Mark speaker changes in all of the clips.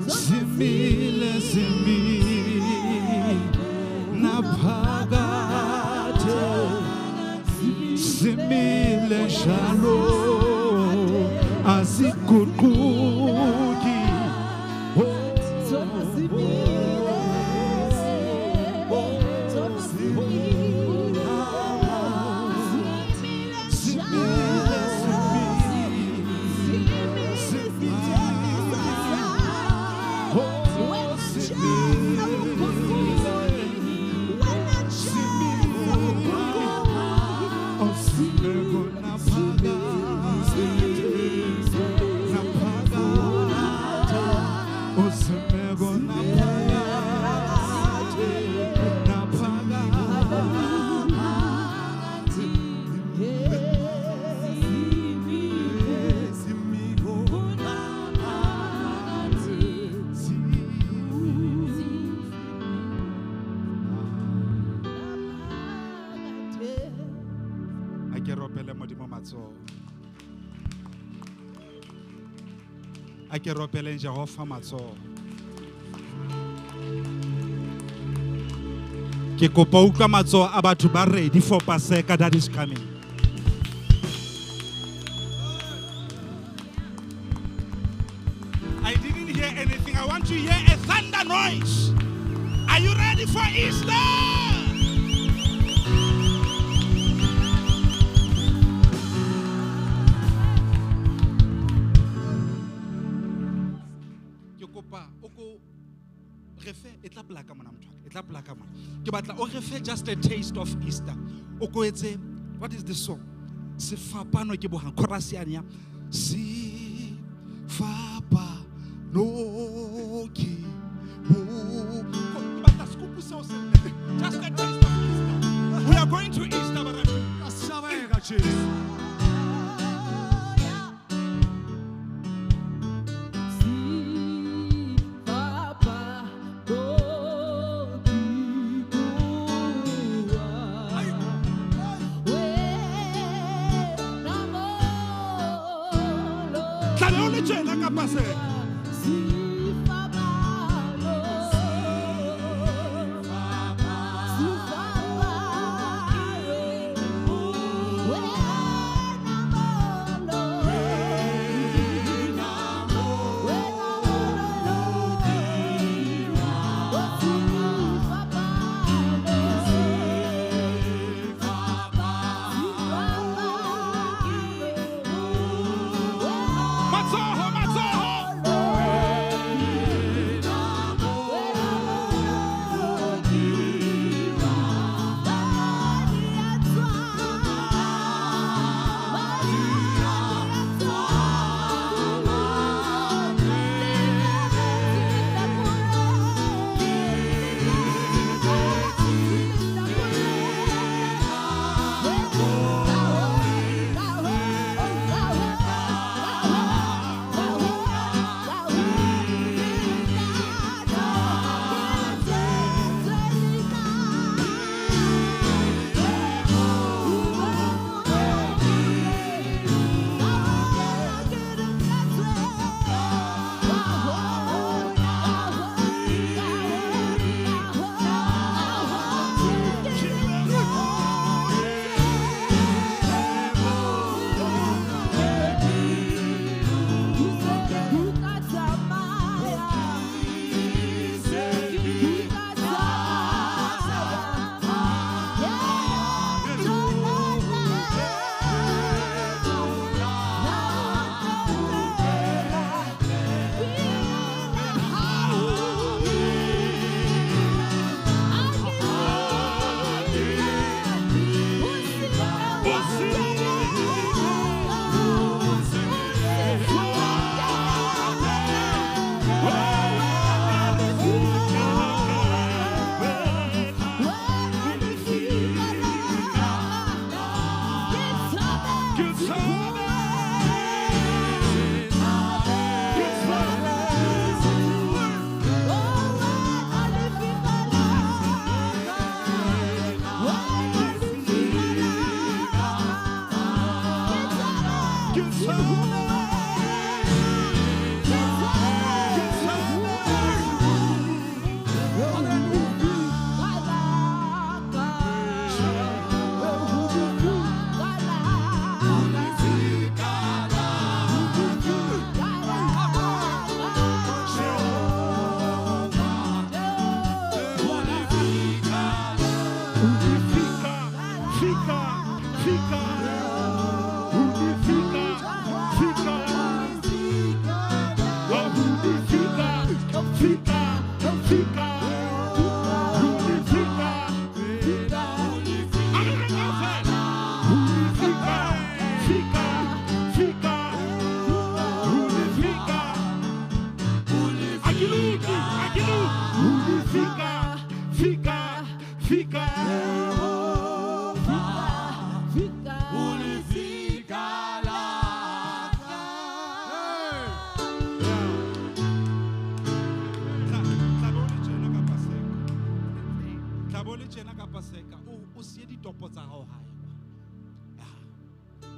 Speaker 1: simile naphakade simile njalo aziguquki a ke ropeleng Jehova matsoho. Ke kopa utlwa matsoho a batho ba ready for Paseka that is coming. I didn't hear anything. I want to hear a thunder noise. Are you ready for Easter? Just a taste of Easter. What is the song? Sifapano ke bohang chorus ya Sifapano ke just a taste of Easter. We are going to Easter, Paseka o sie ditopo tsa hao Haeba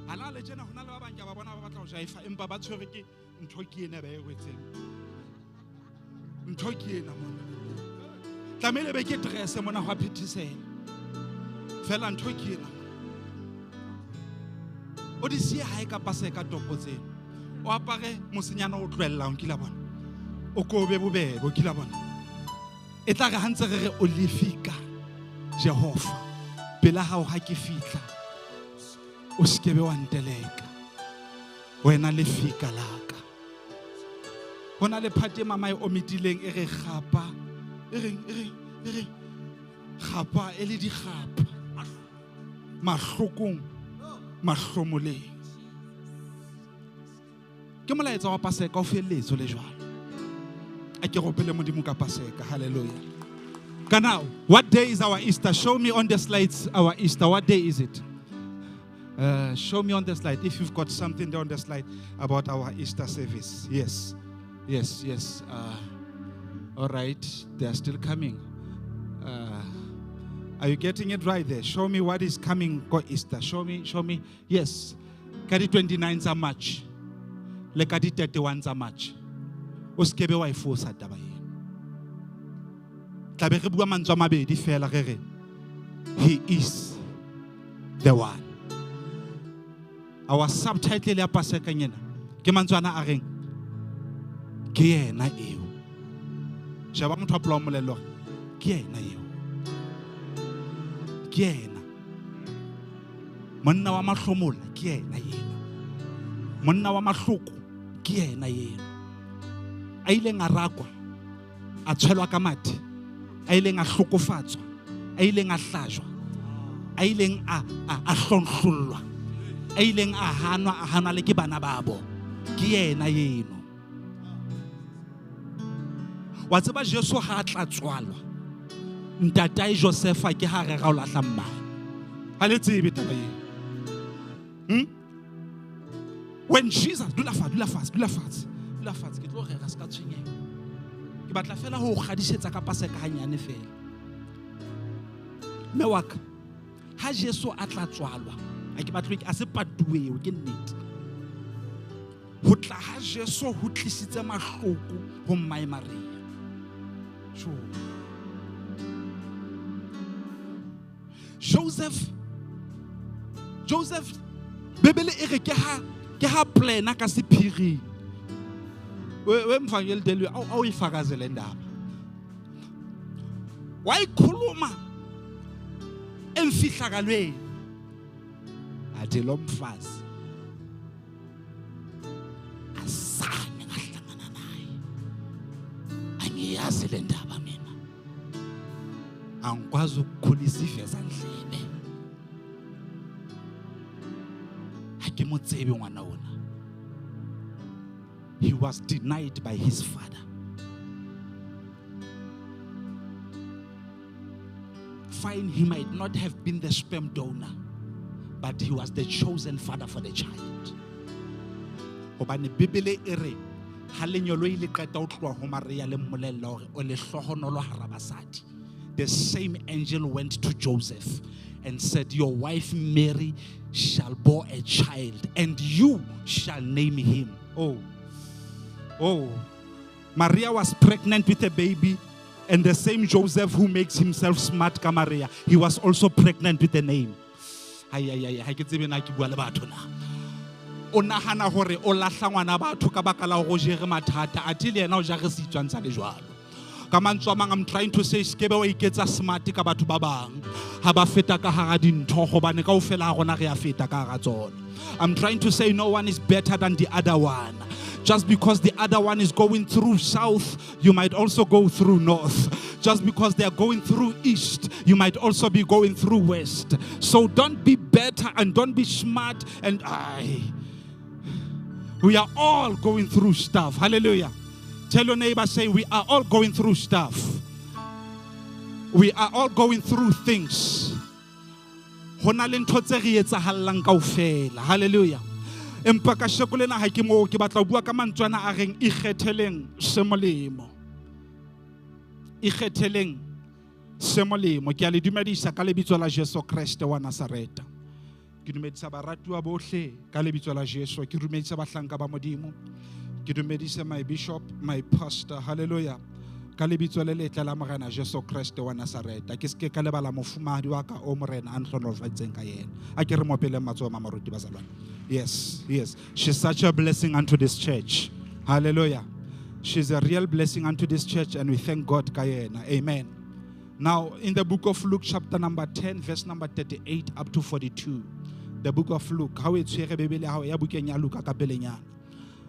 Speaker 1: hala le jena hona le ba bang ke ba bona ba batla ho jaifa empa ba tshwere ke ntho ke ena ba e wetseng ntho ke ena mona tlamele be ke dress mona ho phethesela fela ntho ke ena o di sie hae ka Paseka topo tsena o apare mosenyana o tlwellang ke la bona o ko be bobebo ke la bona e tla re hantse re re o lefika Jehova pela hao ha ke fitla o skebe wa nteleka wena le fika laka hona le phate mama e omitileng e re gapa e re gapa e le di gapa mahlokong mahlomoleng ke molaetsa wa Paseka o feletso le jwalo a ke ropele Modimo ka Paseka. Hallelujah. Now, what day is our Easter? Show me on the slides our Easter. What day is it? Show me on the slide if you've got something there on the slide about our Easter service. Yes. All right, they are still coming. Are you getting it right there? Show me what is coming for Easter. Show me. Yes. Kadi 29 are March. Le kadi 31 are March. Oskebe wa ifosa taba ye. He is the one. Our subtitle ya Paseka nyena ke mantswana a reng ke yena eo. Shaba motho a ploa molelo ke yena eo. Ke yena. Monna wa mahlomola ke yena yena. Monna wa mahloko ke yena yena. A ileng a rakwa a tshwelwa ka mati. A ileng a hlokofatswa, a ileng a hlajwa, a ileng a hlonhlolwa, a ileng a hanwa le ke bana babo ke yena yeno. Wa tseba Jesu ha tla tswalwa ntatae Josefa ke ha re ga o lahla mmane ha le tsebe taba ye. When Jesus dula fast ke tlo re ga ska tshwenyega. Ke batla fela ho gadisetsa ka Paseka hanyane fela. Me waka ha Jesu a tla tswalwa a ke batla a se patuwe ke nnete. Ho tla ha Jesu ho tlisitse mahloko ho mmae Maria. Joseph Bebele e re ke ha plena ka sephiri. Wemfangeli delu awuyifakazele indaba wayikhuluma emfihlakalweni athi lo mfazi asane ngahlangana naye angiyazi le ndaba mina angikwazi ukukhulisa ivezandlebe ake motsebe ngwana ona. He was denied by his father. Fine, he might not have been the sperm donor, but he was the chosen father for the child. Obane Bibele ere halenyolo ile qeta utlwa ho Maria le mmolella hore o le hlohonolo hara basadi. The same angel went to Joseph and said, your wife Mary shall bear a child and you shall name him. Oh, Maria was pregnant with a baby, and the same Joseph who makes himself smart ka Maria, he was also pregnant with a name. Ha ke tsebe na ke bua le batho na. O nahana hore o lahla ngwana batho ka baka la go jere mathata athi le yena o jare setswantsa le jwalo. Ka mantswe a mang I'm trying to say skebe wa iketsa smart ka batho ba bang ha ba feta ka hara dintho gobane kaofela ha rona re a feta ka hara tsona. I'm trying to say no one is better than the other one. Just because the other one is going through south, you might also go through north. Just because they are going through east, you might also be going through west. So don't be better and don't be smart and we are all going through stuff. Hallelujah. Tell your neighbor, say, we are all going through stuff. We are all going through things. Hallelujah. Empa ka shekolena ha ke mo ke batla bua ka mantswana a reng ikgetheleng se molemo. Ikgetheleng se molemo. Ke a le dumedisa ka lebitso la Jesu Kriste wa Nazareta. Ke dumedisa baratuwa bohle ka lebitso la Jesu. Ke dumedisa bahlanka ba Modimo. Ke dumedisa my bishop, my pastor. Hallelujah. Ka lebitso le letle la Morena Jesu Kriste wa Nazareta. Ke ske ka lebala mofumahadi wa ka o Morena a nhlonolofatseng ka yena. A ke re mo pele matsoho ma maruti ba salwana. Yes, yes. She's such a blessing unto this church. Hallelujah. She's a real blessing unto this church, and we thank God ka yena. Amen. Now, in the book of Luke, chapter number 10, verse number 38 up to 42. The book of Luke.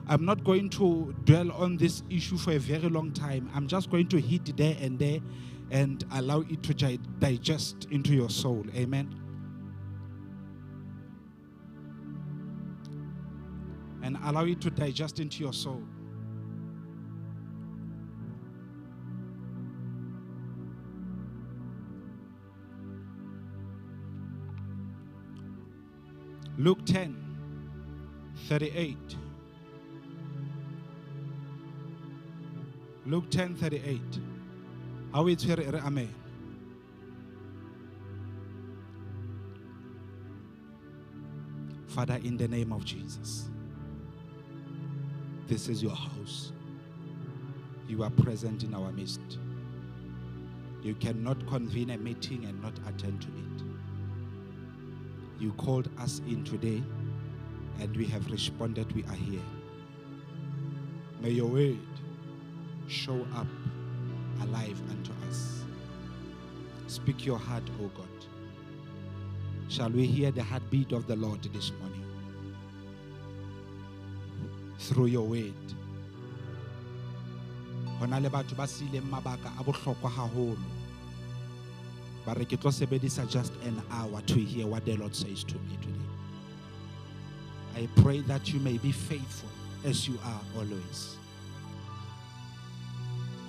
Speaker 1: I'm not going to dwell on this issue for a very long time. I'm just going to hit there and allow it to digest into your soul. Amen. And allow it to digest into your soul. Luke 10, 38. Luke 10, 38. How it's here, amen. Father, in the name of Jesus, this is your house. You are present in our midst. You cannot convene a meeting and not attend to it. You called us in today, and we have responded. We are here. May your word show up alive unto us. Speak your heart, O God. Shall we hear the heartbeat of the Lord this morning? Through your word. Hona le batho ba sileng mabaka a bohlokwa haholo. Ba re ke tlo sebedisa just an hour to hear what the Lord says to me today. I pray that you may be faithful as you are always.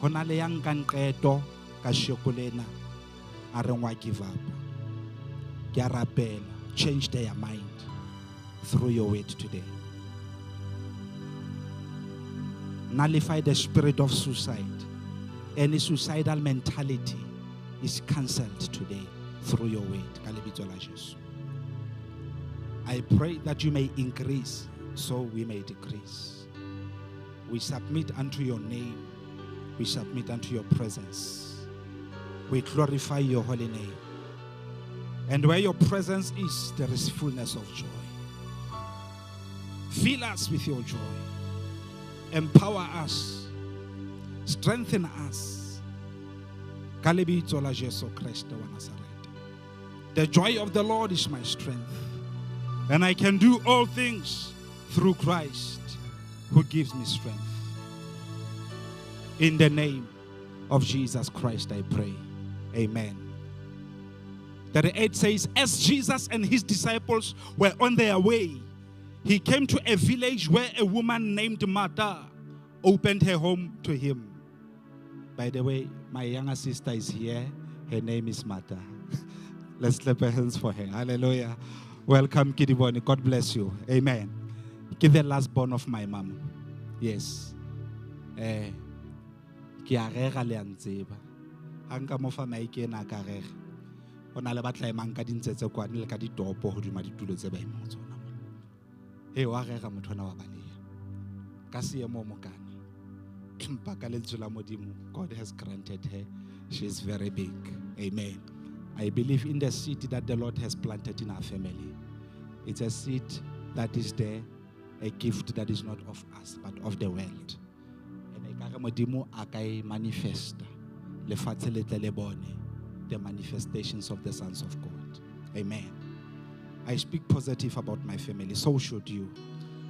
Speaker 1: Hona le yang ka kgetho ka shekolena a re ngwa give up. Ke a rapela, change their mind through your word today. Nullify the spirit of suicide. Any suicidal mentality is cancelled today through your word. I pray that you may increase so we may decrease. We submit unto your name. We submit unto your presence. We glorify your holy name. And where your presence is, there is fullness of joy. Fill us with your joy. Empower us. Strengthen us. The joy of the Lord is my strength. And I can do all things through Christ who gives me strength. In the name of Jesus Christ I pray. Amen. 38 says, as Jesus and his disciples were on their way, he came to a village where a woman named Martha opened her home to him. By the way, my younger sister is here. Her name is Martha. Let's clap our hands for her. Hallelujah. Welcome, Kidiboni. God bless you. Amen. Give the last born of my mom. Yes. Ki arega le antseba. Hanga mo fa maike na karega. Ona le batla emanka dintsetse kwa le ka ditopo hodima ditulo tse ba imong tsona. He wa rega mothona wa baleya. Ka seemo mo kana. Empa ka lentswe la Modimo, God has granted her. She is very big. Amen. I believe in the seed that the Lord has planted in our family. It's a seed that is there, a gift that is not of us, but of the world. And ekare Modimo a ka e manifesta lefatshe le tle le bone the manifestations of the sons of God. Amen. I speak positive about my family. So should you.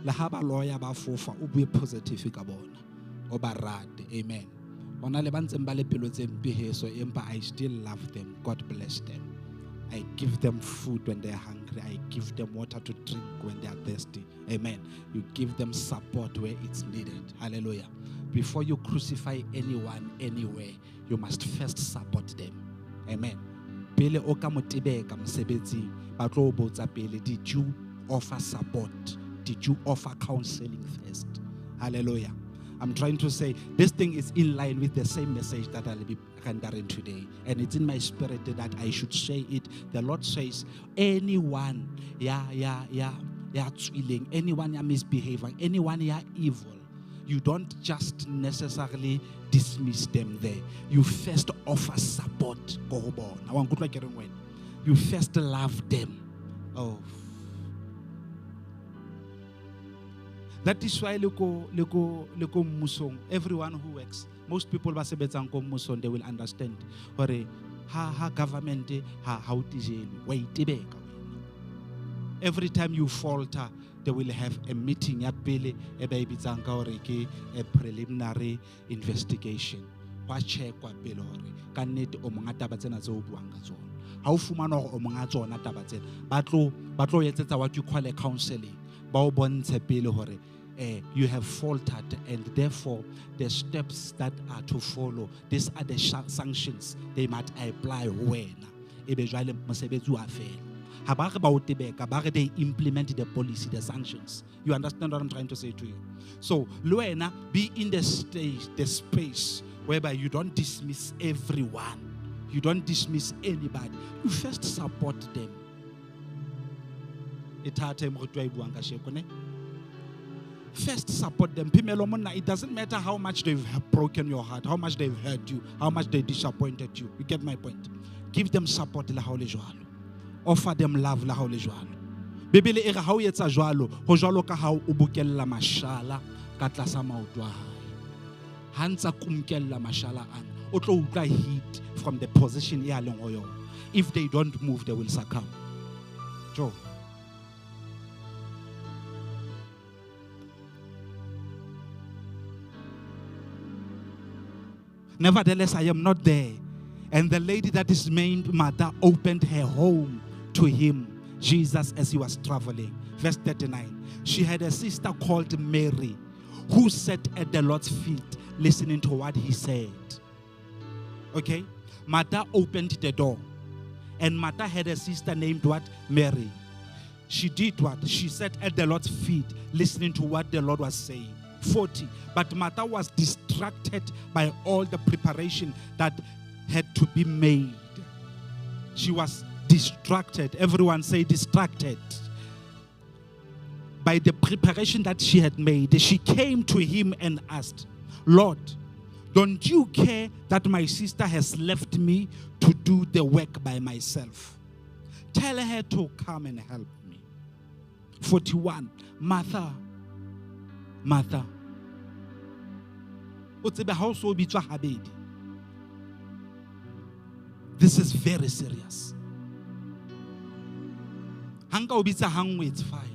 Speaker 1: La haba loya ba fofa o bue positive ka bona. O ba rate. Amen. Ona le bantseng ba le pelo tse mpeheso empa I still love them. God bless them. I give them food when they're hungry. I give them water to drink when they are thirsty. Amen. You give them support where it's needed. Hallelujah. before you crucify anyone anywhere, you must first support them. Amen. Pele o ka motebeka mosebetsi ba tlo botsa pele, did you offer support? Did you offer counseling first? Hallelujah. I'm trying to say this thing is in line with the same message that I'll be rendering today. And it's in my spirit that I should say it. The Lord says, anyone, anyone misbehaving, anyone evil, you don't just necessarily dismiss them there. You first offer support. You first love them. Oh. That is why everyone who works, most people they will understand. Government every time you falter, they will have a meeting a preliminary investigation. Check what you call a counseling. You have faltered, and therefore the steps that are to follow, these are the sanctions they might apply when they implement the policy, the sanctions. You understand what I'm trying to say to you? So, Luena, be in the space whereby you don't dismiss everyone, you don't dismiss anybody. You first support them. First support them. It doesn't matter how much they've broken your heart, how much they've hurt you, how much they disappointed you. You get my point? Give them support. Offer them love. Bibele e re ha o etsa jwalo, ho jwalo ka ha o bokella mashala ka tlasa maoto a hae. Ha ntsa kumkella mashala ana, o tlo utlwa heat from the position e a leng ho yona. If they don't move, they will succumb. Joe. Nevertheless, I am not there. And the lady that is named Martha opened her home to him, Jesus, as he was traveling. Verse 39. She had a sister called Mary, who sat at the Lord's feet, listening to what he said. Okay? Martha opened the door. And Martha had a sister named what? Mary. She did what? She sat at the Lord's feet, listening to what the Lord was saying. 40. But Martha was distracted by all the preparation that had to be made. She was distracted. Everyone say distracted. By the preparation that she had made. She came to him and asked, Lord, don't you care that my sister has left me to do the work by myself? Tell her to come and help me. 41. Martha. This is very serious. It's fine.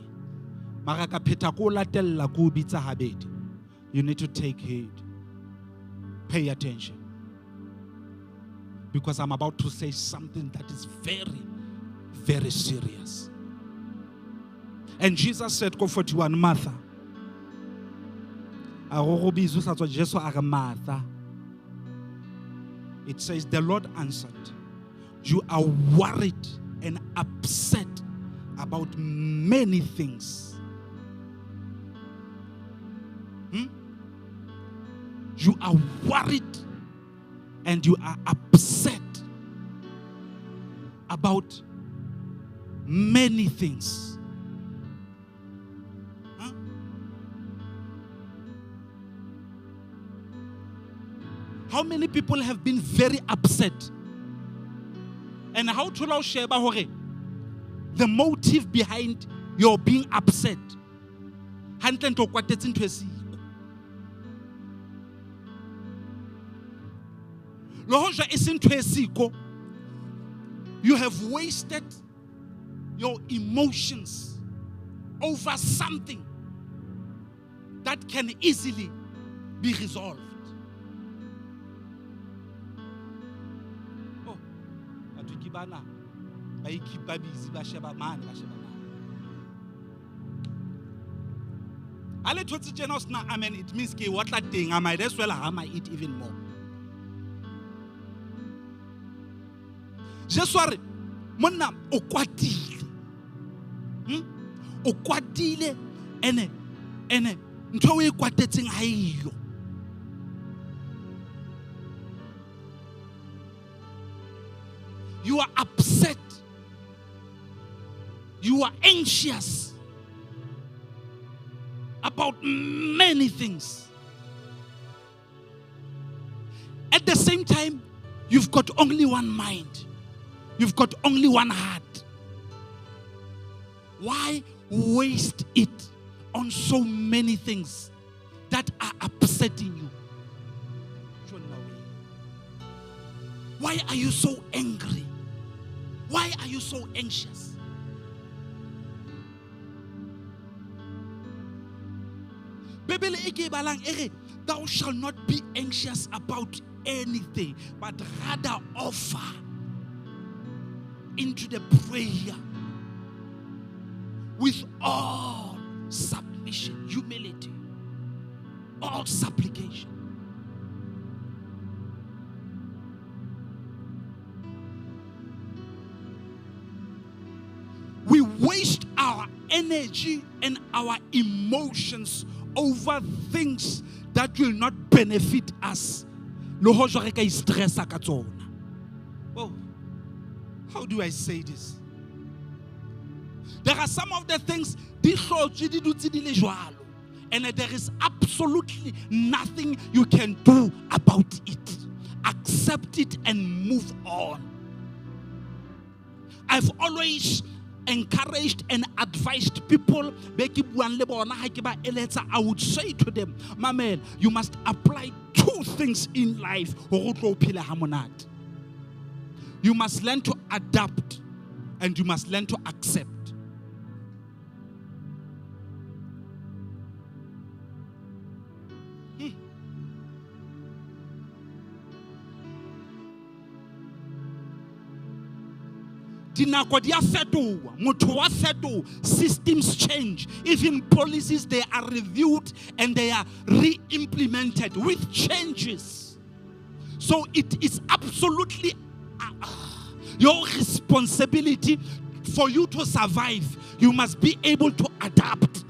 Speaker 1: You need to take heed. Pay attention. Because I'm about to say something that is very, very serious. And Jesus said, go 41, Martha. It says, the Lord answered, you are worried and upset about many things. You are worried and you are upset about many things. How many people have been very upset? And how to allow Sheba hore? The motive behind your being upset. You have wasted your emotions over something that can easily be resolved. Amen, it means what thing I might as well hammer it even more. Just sorry, monna okwatile. Okwatile ene ntho e kwatetseng ha iyo. You are upset. You are anxious about many things. At the same time, you've got only one mind. You've got only one heart. Why waste it on so many things that are upsetting you? Why are you so angry? Why are you so anxious? Thou shalt not be anxious about anything, but rather offer into the prayer with all submission, humility, all supplication. We waste our energy and our emotions over things that will not benefit us. Oh, how do I say this? There are some of the things, and there is absolutely nothing you can do about it. Accept it and move on. I've always encouraged and advised people. I would say to them, my man, you must apply two things in life. You must learn to adapt and you must learn to accept. Systems change. Even policies, they are reviewed and they are re-implemented with changes. So it is absolutely your responsibility for you to survive. You must be able to adapt.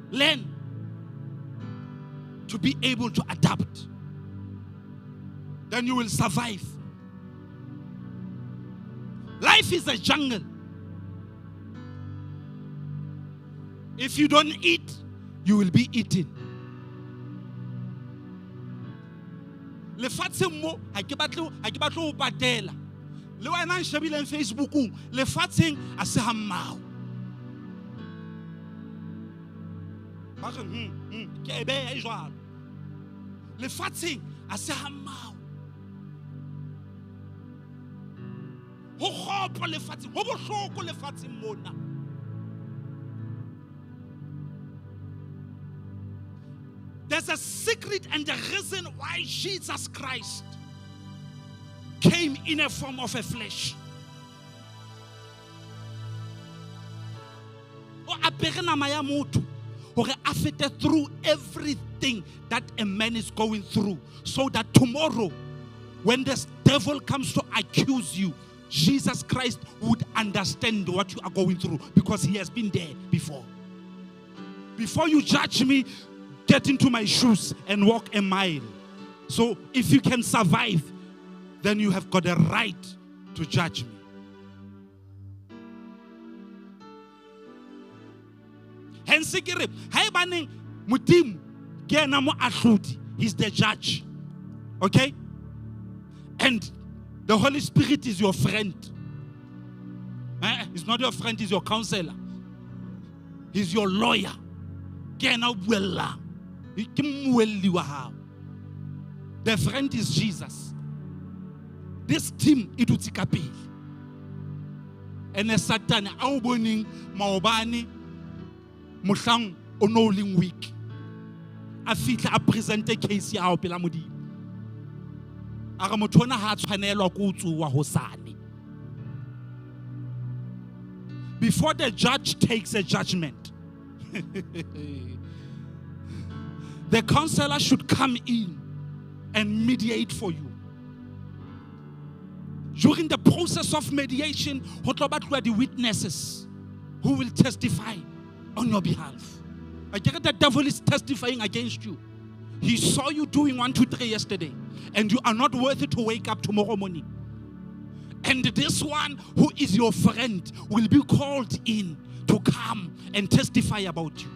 Speaker 1: Learn to be able to adapt. Then you will survive. Life is a jungle. If you don't eat, you will be eaten. Lefatshe mo ha ke batlo o patela. Le wena nshabile Facebook lefatsheng a se hammoho. Bakeng ke ebe e jwalo. Lefatsheng a se hammoho. There's a secret and the reason why Jesus Christ came in a form of a flesh. Through everything that a man is going through, so that tomorrow, when this devil comes to accuse you, Jesus Christ would understand what you are going through because he has been there before. Before you judge me, get into my shoes and walk a mile. So if you can survive, then you have got a right to judge me. Hence, Haeba Modimo ke ena mo ahlodi, he's the judge. Okay? And the Holy Spirit is your friend. He's not your friend, he's your counselor. He's your lawyer. The friend is Jesus. This team idutikapili. And a Satan auboning maobani mushang onoling week. Afitla a present a case ya pela Modimo. Aramotona ha tshwanelwa go tsuwa hosane. Before the judge takes a judgment, The counselor should come in and mediate for you. During the process of mediation, the witnesses who will testify on your behalf. I get the devil is testifying against you. He saw you doing 1, 2, 3 yesterday, and you are not worthy to wake up tomorrow morning. And this one who is your friend will be called in to come and testify about you.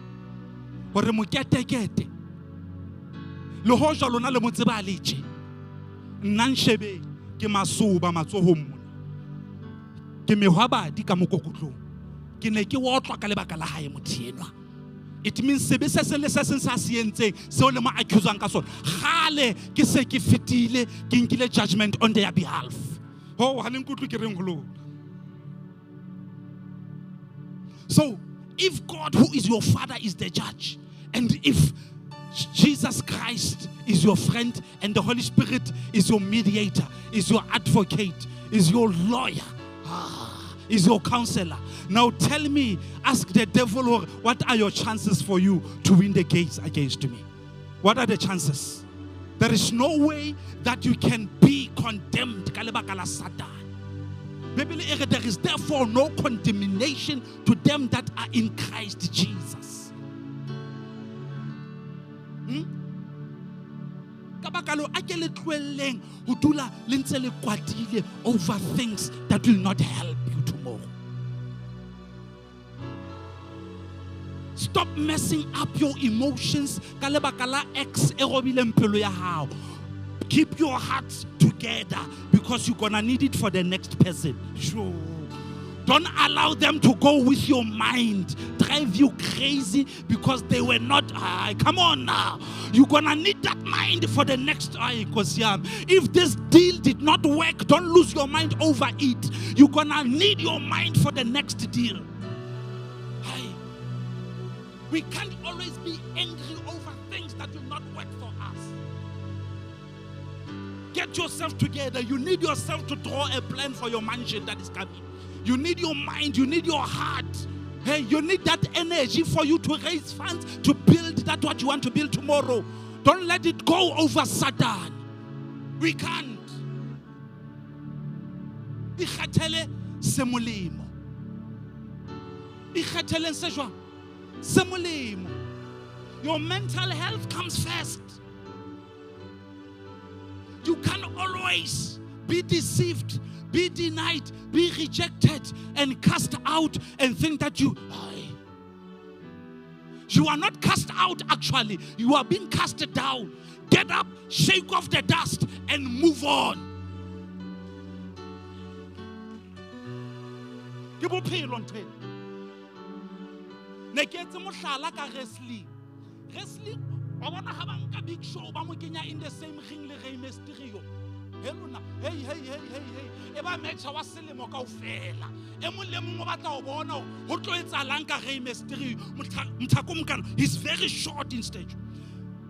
Speaker 1: Ke masoba matsohong mona ke mehwabadi ka mokokotlong ke ne ke wotlwa ka lebaka la hae motho enwa. It means sebe se se le se seng sa se entseng seo le mo accusang ka sona gale ke se ke fetile ke nkile judgment on their behalf. Oh, ha le nkutlwe ke reng ho lona. So if God, who is your father, is the judge, and if Jesus Christ is your friend and the Holy Spirit is your mediator, is your advocate, is your lawyer, is your counselor. Now tell me, ask the devil, what are your chances for you to win the case against me? What are the chances? There is no way that you can be condemned. There is therefore no condemnation to them that are in Christ Jesus. Over things that will not help you tomorrow. Stop messing up your emotions. Keep your hearts together because you're gonna need it for the next person. Sure. Don't allow them to go with your mind, drive you crazy because they were not. Come on now. You're going to need that mind for the next. If this deal did not work, don't lose your mind over it. You're going to need your mind for the next deal. We can't always be angry over things that will not work for us. Get yourself together. You need yourself to draw a plan for your mansion that is coming. You need your mind, you need your heart. Hey, you need that energy for you to raise funds to build that what you want to build tomorrow. Don't let it go over Satan. We can't. Ikhathele se molemo. Ikhathele se jwang? Se molemo. Your mental health comes first. You can always be deceived, be denied, be rejected, and cast out and think that you are not cast out actually. You are being cast down. Get up, shake off the dust, and move on. Ke bophelo ntwe. Ne ke etse mohlala ka wrestling. Wrestling ba bona ha ba nka big show ba mo kenya in the same ring le Rey Mysterio. Hey. Eba matcha wa selemo kaofela. E mo le mongwe ba tla o bona ho tlo etsalang ka Rey Mysterio. Mthako mkana, he's very short in stature.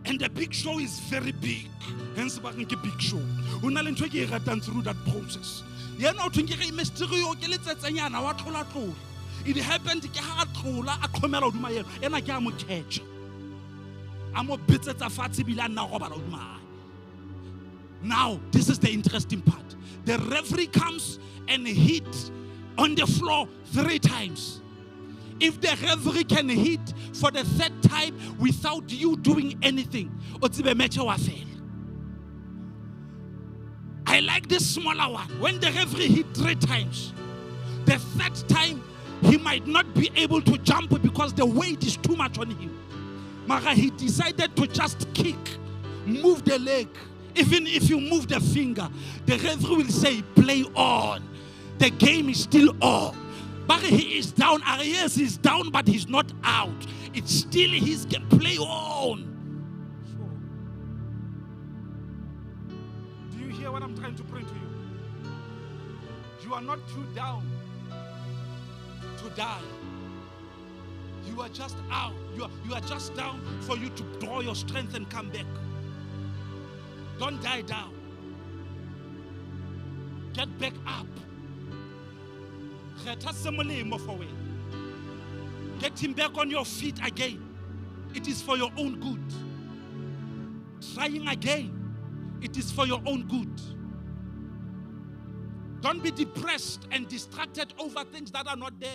Speaker 1: And the big show is very big. Hence ba nke big show. Una le ntwe ke e ratang through that process. Yena o thwe ke Rey Mysterio ke le tsetsanyana wa tlola. It happened ke ha a tlola a khomela hoduma yena. Ena ke a mo catch. Amo bitsetsa fatshe bila nna go bala hoduma. Now, this is the interesting part. The referee comes and hits on the floor 3 times. If the referee can hit for the 3rd time without you doing anything, I like this smaller one. When the referee hit 3 times, the 3rd time he might not be able to jump because the weight is too much on him. Mara, he decided to just kick, move the leg. Even if you move the finger, the referee will say, play on. The game is still on. But he is down. Yes, he's down, but he's not out. It's still his game. Play on. Do you hear what I'm trying to bring to you? You are not too down to die. You are just out. You are just down for you to draw your strength and come back. Don't die down. Get back up. Get Getting back on your feet again, it is for your own good. Trying again, it is for your own good. Don't be depressed and distracted over things that are not there.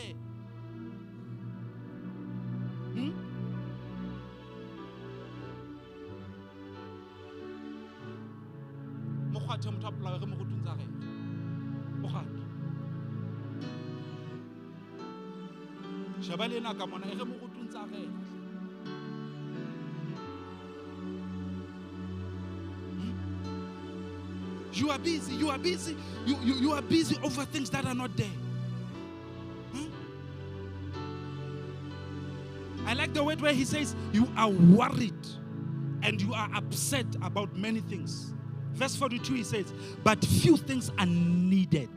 Speaker 1: You are busy, you are busy, you are busy over things that are not there. I like the word where he says, you are worried and you are upset about many things. Verse 42 he says, but few things are needed.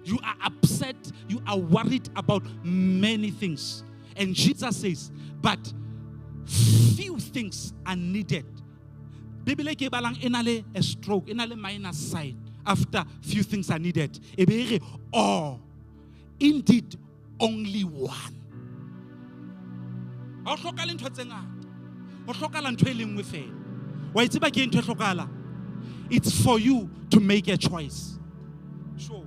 Speaker 1: You are upset, you are worried about many things. And Jesus says, but few things are needed. Bibele ke balang enale a stroke, enale minus side after few things are needed. Or indeed only one. It's for you to make a choice. Sure.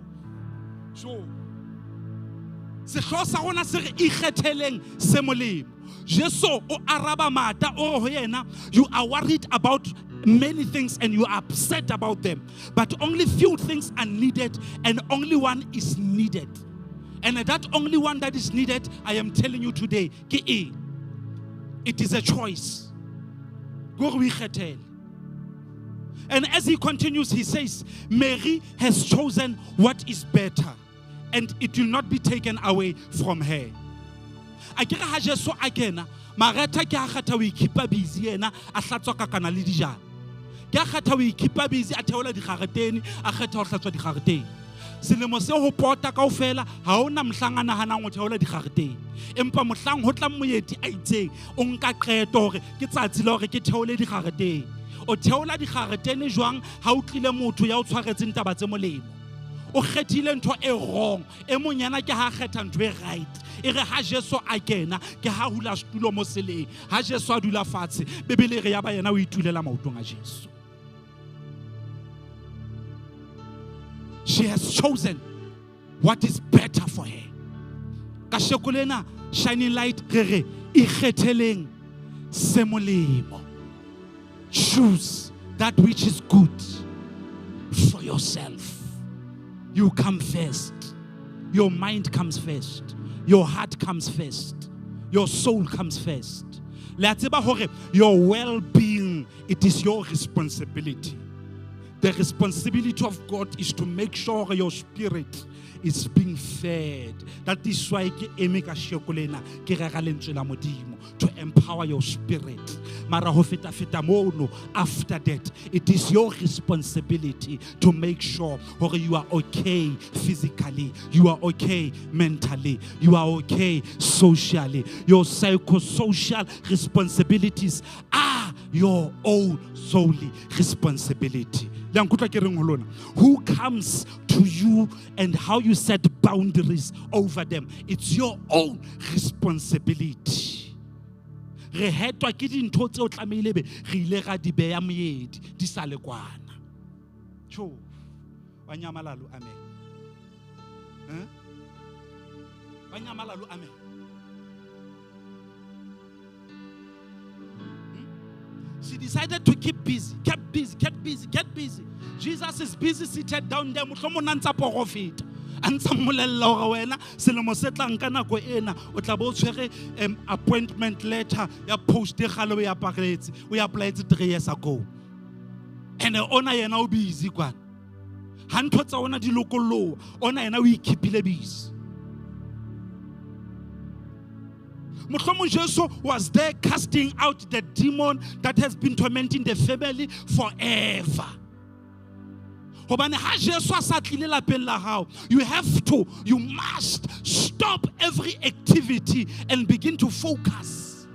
Speaker 1: Sehlo sa rona se re ikgetheleng se molemo. Jesu o araba mata o ho yena, you are worried about many things and you are upset about them, but only few things are needed and only one is needed. And that only one that is needed, I am telling you today, it is a choice. And as he continues, he says, Mary has chosen what is better, and it will not be taken away from her. Akere ha Jesu a kena, mareta ke a kgetha o ikipa busy yena a hlatswa ka kana le dijana. Ke a kgetha o ikipa busy a theola dikgareteng, a kgetha ho hlatswa dikgareteng. Selemo se ho pota kaofela ha ona mohlang a nahanang ho theola dikgareteng. Empa mohlang ho tla moeti a itseng o nka qeto hore ke tsatsi la hore ke theole dikgareteng. O theola dikgareteng jwang ha o tlile motho ya o tshwaretseng taba tse molemo. O kgethile ntho e wrong, e monyana ke ha kgetha ntho e right. E re ha Jesu a kena ke ha hula setulo mo seleng, ha Jesu a dula fatshe Bibele re ya ba yena o itulela maotong a Jesu. She has chosen what is better for her. Ka shekolena shining light re re ikgetheleng se molemo. Choose that which is good for yourself. You come first. Your mind comes first. Your heart comes first. Your soul comes first. Your well-being, it is your responsibility. The responsibility of God is to make sure your spirit is being fed. That is why Modimo to empower your spirit. After that, it is your responsibility to make sure you are okay physically, you are okay mentally, you are okay socially. Your psychosocial responsibilities are your own solely responsibility. Who comes to you and how you set boundaries over them, it's your own responsibility. Re hetwa ke dintho tse o tlamehile be re ile ga di beya moedi di sa le kwana. Tsho wa nyamalalo amen. Wa nyamalalo amen. She decided to keep busy, kept busy. Jesus is busy seated down there. Mohlomong profit. Appointment letter ya post we applied 3 years ago. And the owner yena o busy kwana. Hanto tsa ona di lokolo, ona yena o ikipile busy. Jesus was there casting out the demon that has been tormenting the family forever. You must stop every activity and begin to focus.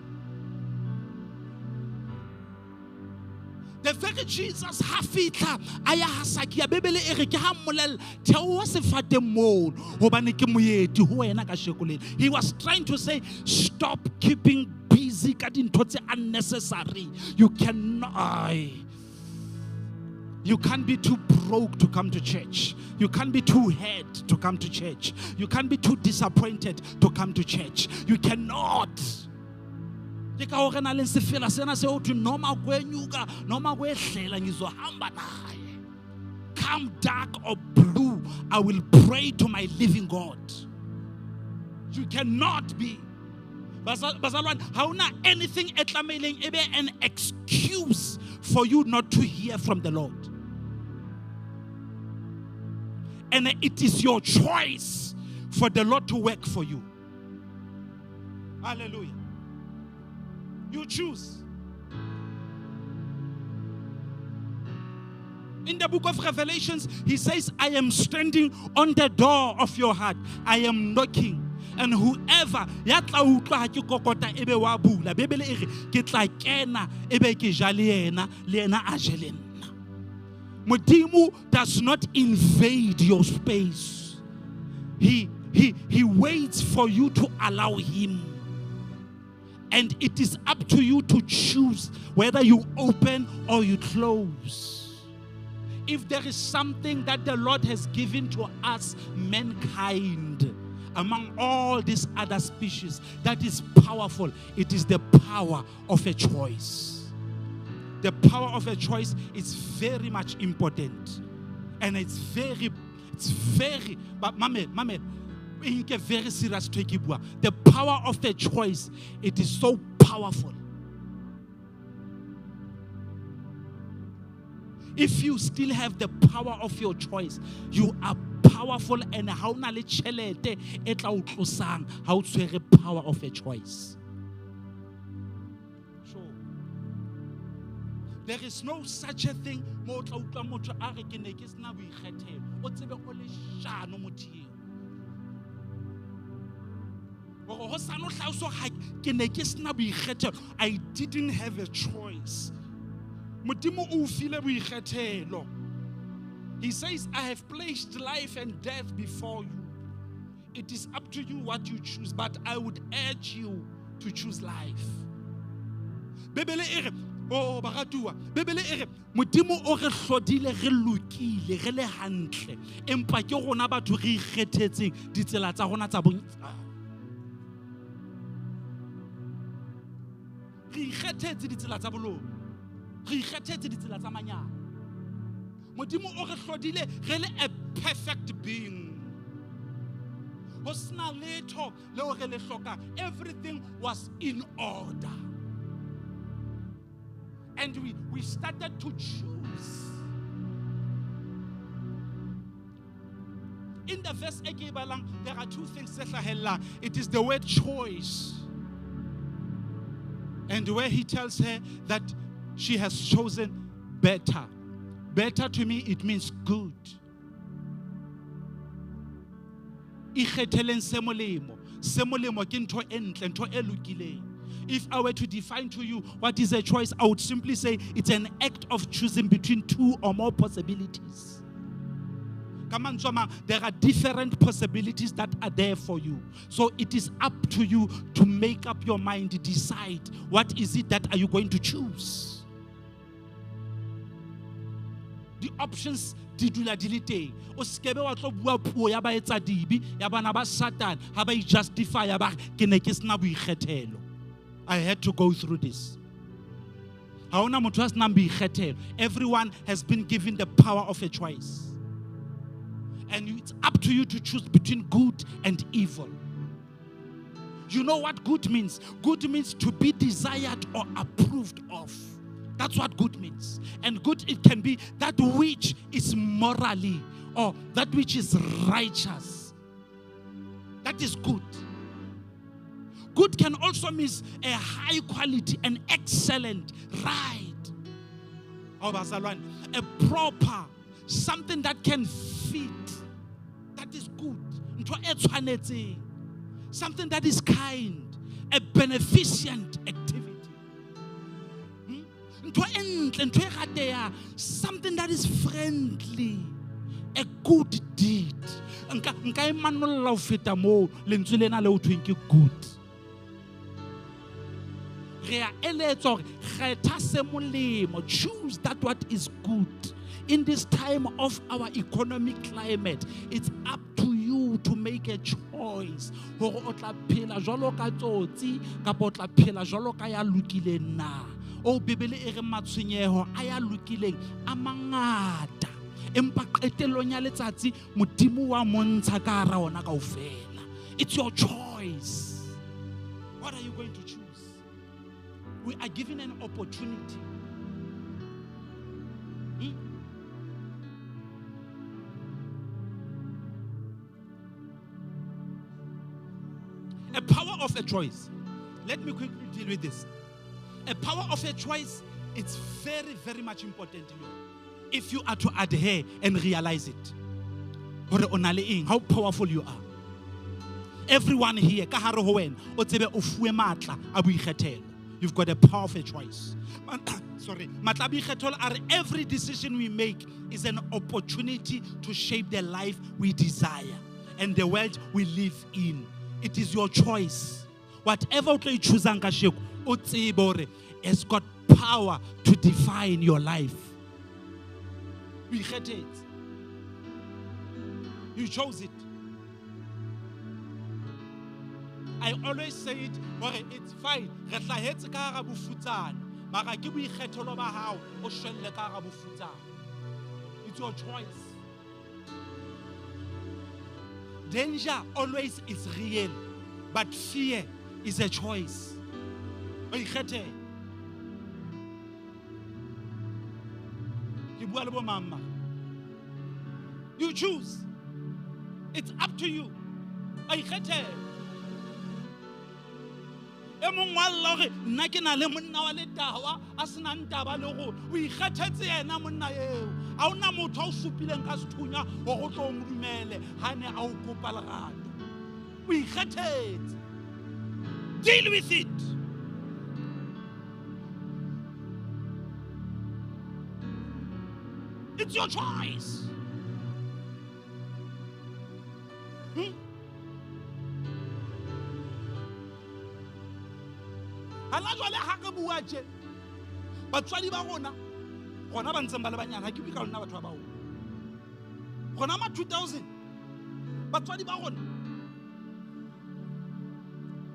Speaker 1: The The very Jesus ha fitla aya hasakia bebele e re ke ha mmolella theowa sefate moo hobane ke moeti ho wena ka shekoleng. He was trying to say, stop keeping busy ka dintho tse unnecessary. You can't be too broke to come to church. You can't be too hurt to come to church. You can't be too disappointed to come to church. You cannot. Come dark or blue, I will pray to my living God. You cannot be. How na anything etlameleng ebe an excuse for you not to hear from the Lord. And it is your choice for the Lord to work for you. Hallelujah. You choose. In the book of Revelations, he says, I am standing on the door of your heart. I am knocking. And whoever yatla utlwa ke kokota ebe wa bula bebele e re ke tla kena ebe ke jale yena a jele nna. Modimo does not invade your space. He waits for you to allow him. And it is up to you to choose whether you open or you close. If there is something that the Lord has given to us, mankind, among all these other species, that is powerful, it is the power of a choice. The power of a choice is very much important. And it's very, but mame, very serious. The power of a choice, it is so powerful. If you still have the power of your choice, you are powerful, and how na le chelete etla utlosang how tshwere power of a choice. Sure. There is no such a thing. Mo tla utla motho a re ke ne ke sena boikgethelo o tsebe o le shano motheo. I didn't have a choice. Modimo o file boikgethelo. He says, I have placed life and death before you. It is up to you what you choose, but I would urge you to choose life. Bebele ere, oh baratua, bebele ere, Modimo o re hlodile re lokile, re le hantle. Empa ke rona batho re ikgethetseng ditsela tsa rona tsa bong. Re ikgethetse ditsela tsa bolong. Re ikgethetse ditsela tsa manyalo. Modimo o re hlodile re le a perfect being. Hosna letho le o re le hloka. Everything was in order. And we started to choose. In the verse ekaba, there are two things. It is the word choice. And where he tells her that she has chosen better. Better to me, it means good. Ikgetheleng se molemo. Se molemo ke ntho e ntle, ntho e lokileng. If I were to define to you what is a choice, I would simply say it's an act of choosing between two or more possibilities. There are different possibilities that are there for you. So it is up to you to make up your mind, decide what is it that are you going to choose. The options didula dilite. O skebe wa tlo bua puo ya ba etsa dibi, ya bana ba Satan, ha ba justify ya ba ke ne ke sena boikgethelo. I had to go through this. Everyone has been given the power of a choice. And it's up to you to choose between good and evil. You know what good means? Good means to be desired or approved of. That's what good means. And good, it can be that which is morally or that which is righteous. That is good. Good can also mean a high quality, an excellent, right. A proper, something that can fit. That is good. Something that is kind, a beneficent activity. Something that is friendly. A good deed. Nka imanolla ho feta moo lentswe lena le ho thweng ke good. Re a eletswa hore kgetha se molemo. Choose that what is good. In this time of our economic climate, it's up to you to make a choice. Hore o tla phela jwalo ka tsotsi kapa o tla phela jwalo ka ya lokileng na. O Bibele e re matshwenyeho a ya lokileng a mangata. Empa qetellong ya letsatsi Modimo wa montsha ka hara ona kaofela. It's your choice. What are you going to choose? We are given an opportunity. A power of a choice. Let me quickly deal with this. A power of a choice, it's very, very much important to you. If you are to adhere and realize it. How powerful you are. Everyone here, you've got a power of a choice. Sorry. Every decision we make is an opportunity to shape the life we desire and the world we live in. It is your choice. Whatever you choose, it's got power to define your life. We hate it. You chose it. I always say it, it's fine. It's your choice. Danger always is real, but fear is a choice. You choose. It's up to you. We hate it. Deal with it. It's your choice. But ba ntseng ba le banyana ha ke bua ka lona batho ba baholo. Gona ma 2000 batswadi ba rona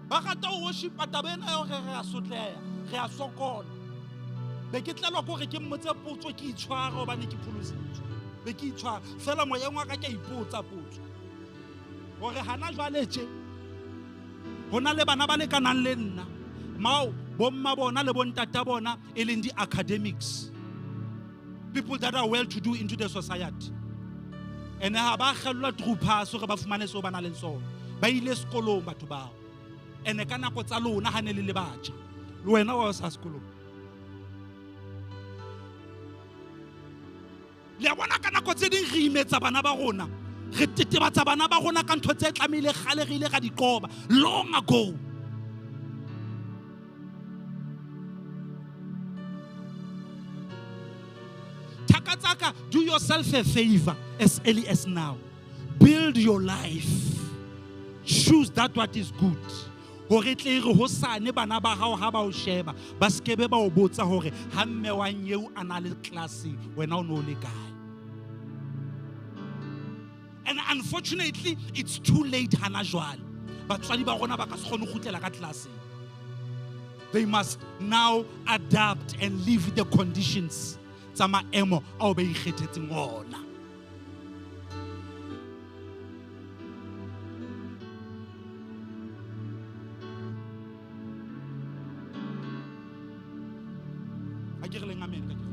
Speaker 1: ba rata ho worship patabena yo re a sotleha re a sokola. Be ke tlelwa ko re ke mmotse potso ke itshwara hobane ke pholositswe. Be ke itshwara fela moyeng wa ka ke ipotsa potso hore hana jwale tje hona le bana ba le kanang le nna mao bomma bona le bontata bona e leng di academics, people that are well to do into the society, and ha ba kgellwa trupa so re ba fumane so bana le sona ba ile sekolong batho bao ene ka nako tsa lona ha ne le batjha le wena wa sa sekolong le bona ka nako tse ding re imetsa bana ba rona re tetebatsa bana ba rona ka ntho tse tlamile gale re ile ga di qoba long ago. Do yourself a favor as early as now. Build your life. Choose that what is good. Hore tle re hosane bana ba hao ha ba o sheba ba skebe ba o botsa hore ha mme wa nyeu ana le class wena o no le kae. And unfortunately it's too late hana jwale. Batswadi ba rona ba ka se kgone khutlela ka class. They must now adapt and live with the conditions. Tsamayeng ao ba ikgethetseng ona. A ke re leng amen ka ke.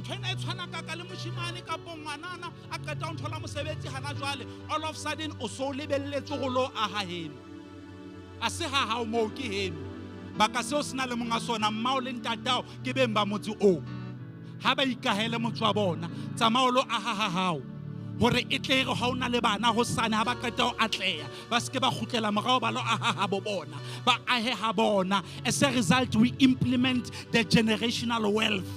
Speaker 1: Ntwena e tshwana ka le moshimane ka ngwanana a qeta ho thola mosebetsi hana jwale all of a sudden o so lebelletse go lo aha heno. A se ha hao mo ke heno. Baka seo sena le monga sona mmao le ntatao ke beng ba motse o ha ba ikahele motse wa bona tsamao lo aha hao hore e tle re ha ona le bana ho sane ha ba qeta ho atleha ba ske ba khutlela morao ba lo aha ha bona ba ahe ha bona. As a result, we implement the generational wealth.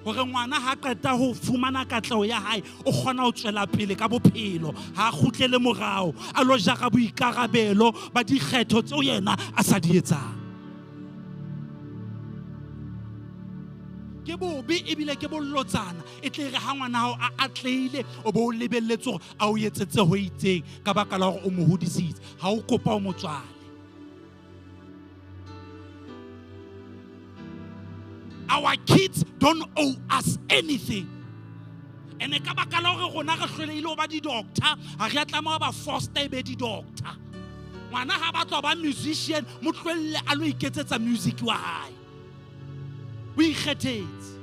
Speaker 1: Hore ngwana ha qeta ho fumana katleho ya hae o kgona ho tswela pele ka bophelo ha khutlele morao a lo jara boikarabelo ba dikgetho tseo yena a sa di etsang. Ke bobe ebile ke bollotsana e tle re ha ngwana hao a atleile o bo lebelletse hore a o etsetse ho itseng ka baka la hore o mo hodisitse ha o kopa o motswale. Our kids don't owe us anything. And e ka baka la hore rona re hlweleile ho ba di doctor ha re atlama ba foster be di doctor. Ngwana ha batla ba musician mo tlwelle a lo iketsetsa music wa hae. We kgethetse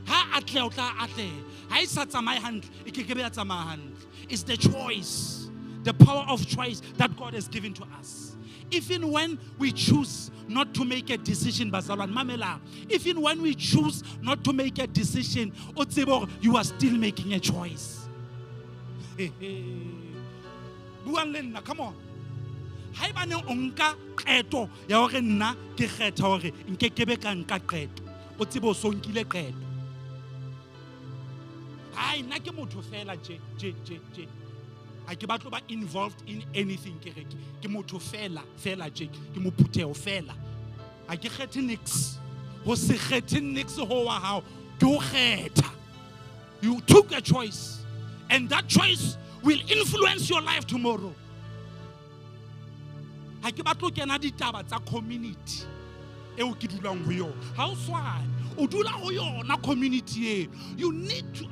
Speaker 1: ha atle o tla atle ha isa tsamaya hantle e ke be ya tsamaya hantle. It's the choice, the power of choice that God has given to us. Even when we choose not to make a decision, bazalwane mamela, even when we choose not to make a decision, you are still making a choice. Come on. Haeba ne onka kgetho ya hore nna ke kgetha hore nke kebe ka nka kgetho o tsebo so nkile kgetho hai nna ke motho fela je ha ke batlo ba involved in anything ke motho fela je ke mo phutheo fela ha ke kgethe nix ho se kgethe nix ho wa hao ke ho kgetha. You took a choice and that choice will influence your life tomorrow. Ha ke batlo kena ditaba tsa community eo ke dulang ho yona ha o swane o dula ho yona community e. You need to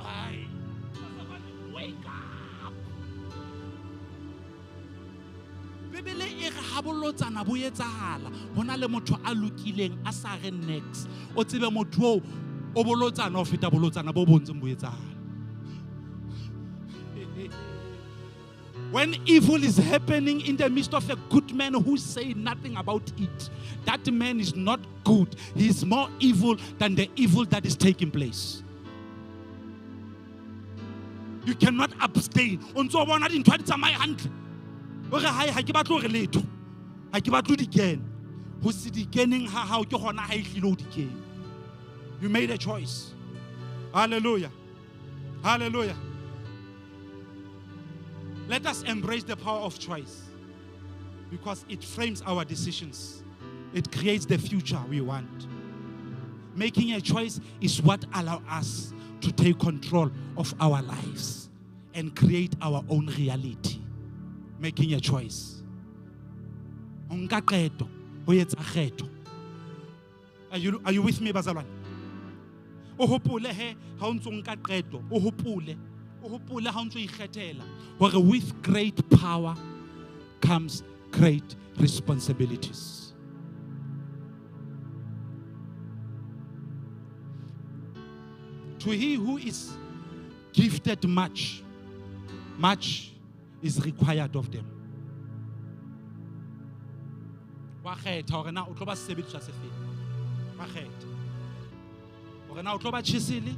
Speaker 1: wake up. Bebele e re ha bolotsana bo etsahala hona le motho a lokileng a sa re next o tsebe motho o bolotsana o feta bolotsana bo bontseng bo etsahala. When evil is happening in the midst of a good man who say nothing about it, that man is not good. He is more evil than the evil that is taking place. You cannot abstain. Unso bona di ntwa di tsamaya hantle. O re ha ke batlo re letho. Ha ke batlo di kene. Ho se di keneng ha hao ke gona ha ihlile o di kene. You made a choice. Hallelujah. Hallelujah. Let us embrace the power of choice because it frames our decisions. It creates the future we want. Making a choice is what allows us to take control of our lives and create our own reality. Making a choice. Are you with me, bazalwane? O hopole he ha o ntse nka qeto, o hopole ha o ntse ikgethela hore with great power comes great responsibilities. To he who is gifted much, much is required of them. Wa kgetha hore na o tlo ba sebediswa se feng. Wa kgetha hore na o tlo ba tjhisile,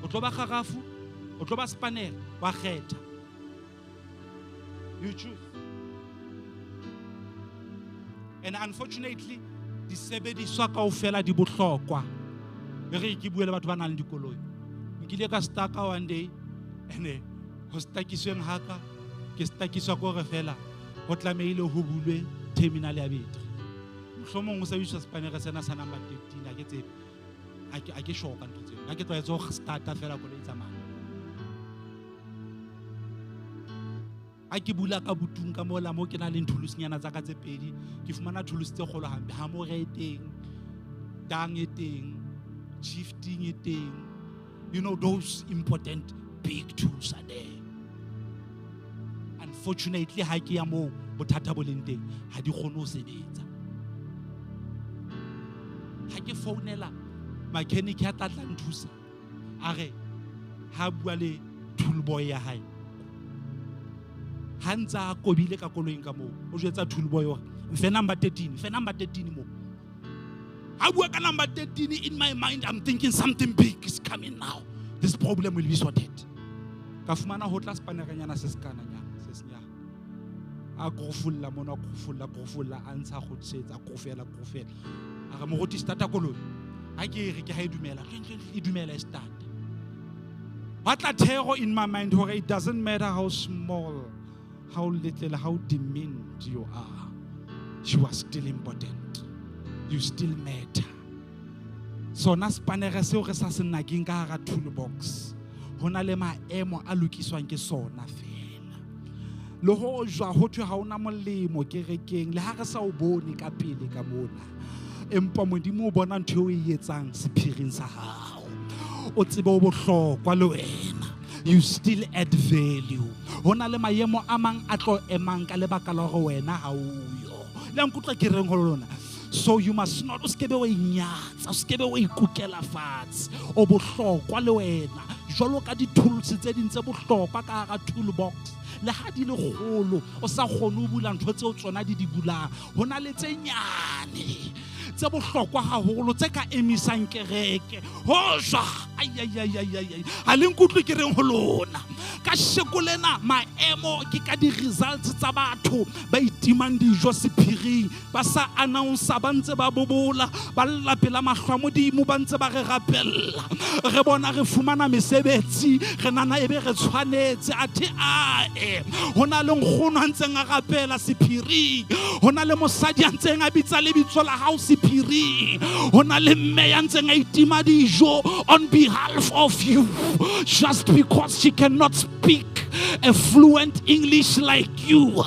Speaker 1: o tlo ba kharafu, o tlo ba spanela, wa kgetha. You choose. And unfortunately, di sebediswa kaofela di bohlokwa. Re ke bua le batho ba nang le dikoloi. Nkile ka staka one day ene ho stakisweng haka ke stakiswa ko re fela ho tlameile ho bulwe terminal ya betri. Mohlomong o sebediswa spanere sena sa number 13 a ke tsebe. A ke shoka ntse. Ha ke tlwaetse ho starta fela ko le tsamaya. A ke bula ka butung ka mola mo ke na le nthulusinyana tsa ka tse pedi ke fumana thulusi tse kgolo hampe ha mo re teng dang e teng shifting e teng. You know, those important big tools are there. Unfortunately ha ke ya mo bothata bo leng teng ha di kgone ho sebetsa. Ha ke founela mechanic ya tla nthusa a re ha bua le toolboy ya hae hanza kobile ka koloing ka mo o jetsa toolboy hore mfe number 13 mo ha bua ka number 13 in my mind I'm thinking something big is coming now. This problem will be sorted. ka fumana ho tla spaneranyana se sekananyana se senyana a grofulla mona grofulla a ntsha khotsetsa grofela a re moruti starta koloi a ke re ke ha e dumela e start. What a terror in my mind, it doesn't matter how small, how little, how diminished you are. You are still important. You still matter. Sona spanere seo re sa se nageng ka hara toolbox. Hona le maemo a lokiswang ke sona fela. Le ho jwa ho thwe ha ona molemo kerekeng le ha re sa o bone ka pele ka mona. Empa Modimo o bona ntho e etsang sephiring sa hao. O tsebe o bohlokwa le wena. You still add value. Hona le maemo a mang a tlo emang ka lebaka la hore wena ha uyo. Le nkutlwa ke reng ho lona. So you must not skebe wa inyatsa, skebe wa ikukela fatshe. O bohlokwa le wena. Jwalo ka di tools tse ding tse bohlokwa ka hara toolbox. Le ha di le kgolo, o sa kgone ho bula ntho tseo tsona di bulang. Hona le tse nyane. Tse bohlokwa haholo tse ka emisang kereke. Hoja a le nkutlwe ke reng ho lona. Ka shekolena maemo ke ka di results tsa batho ba itimang dijo sephiring ba sa announce ba ntse ba bobola ba lla pela mahlo Modimo ba ntse ba re rapella re bona re fumana mesebetsi re nana ebe re tshwanetse athe ae hona le nkgono a ntseng a rapela sephiring hona le mosadi a ntseng a bitsa le bitso la hao sephiring hona le mme ya ntseng a itima dijo on behalf of you just because she cannot speak a fluent English like you,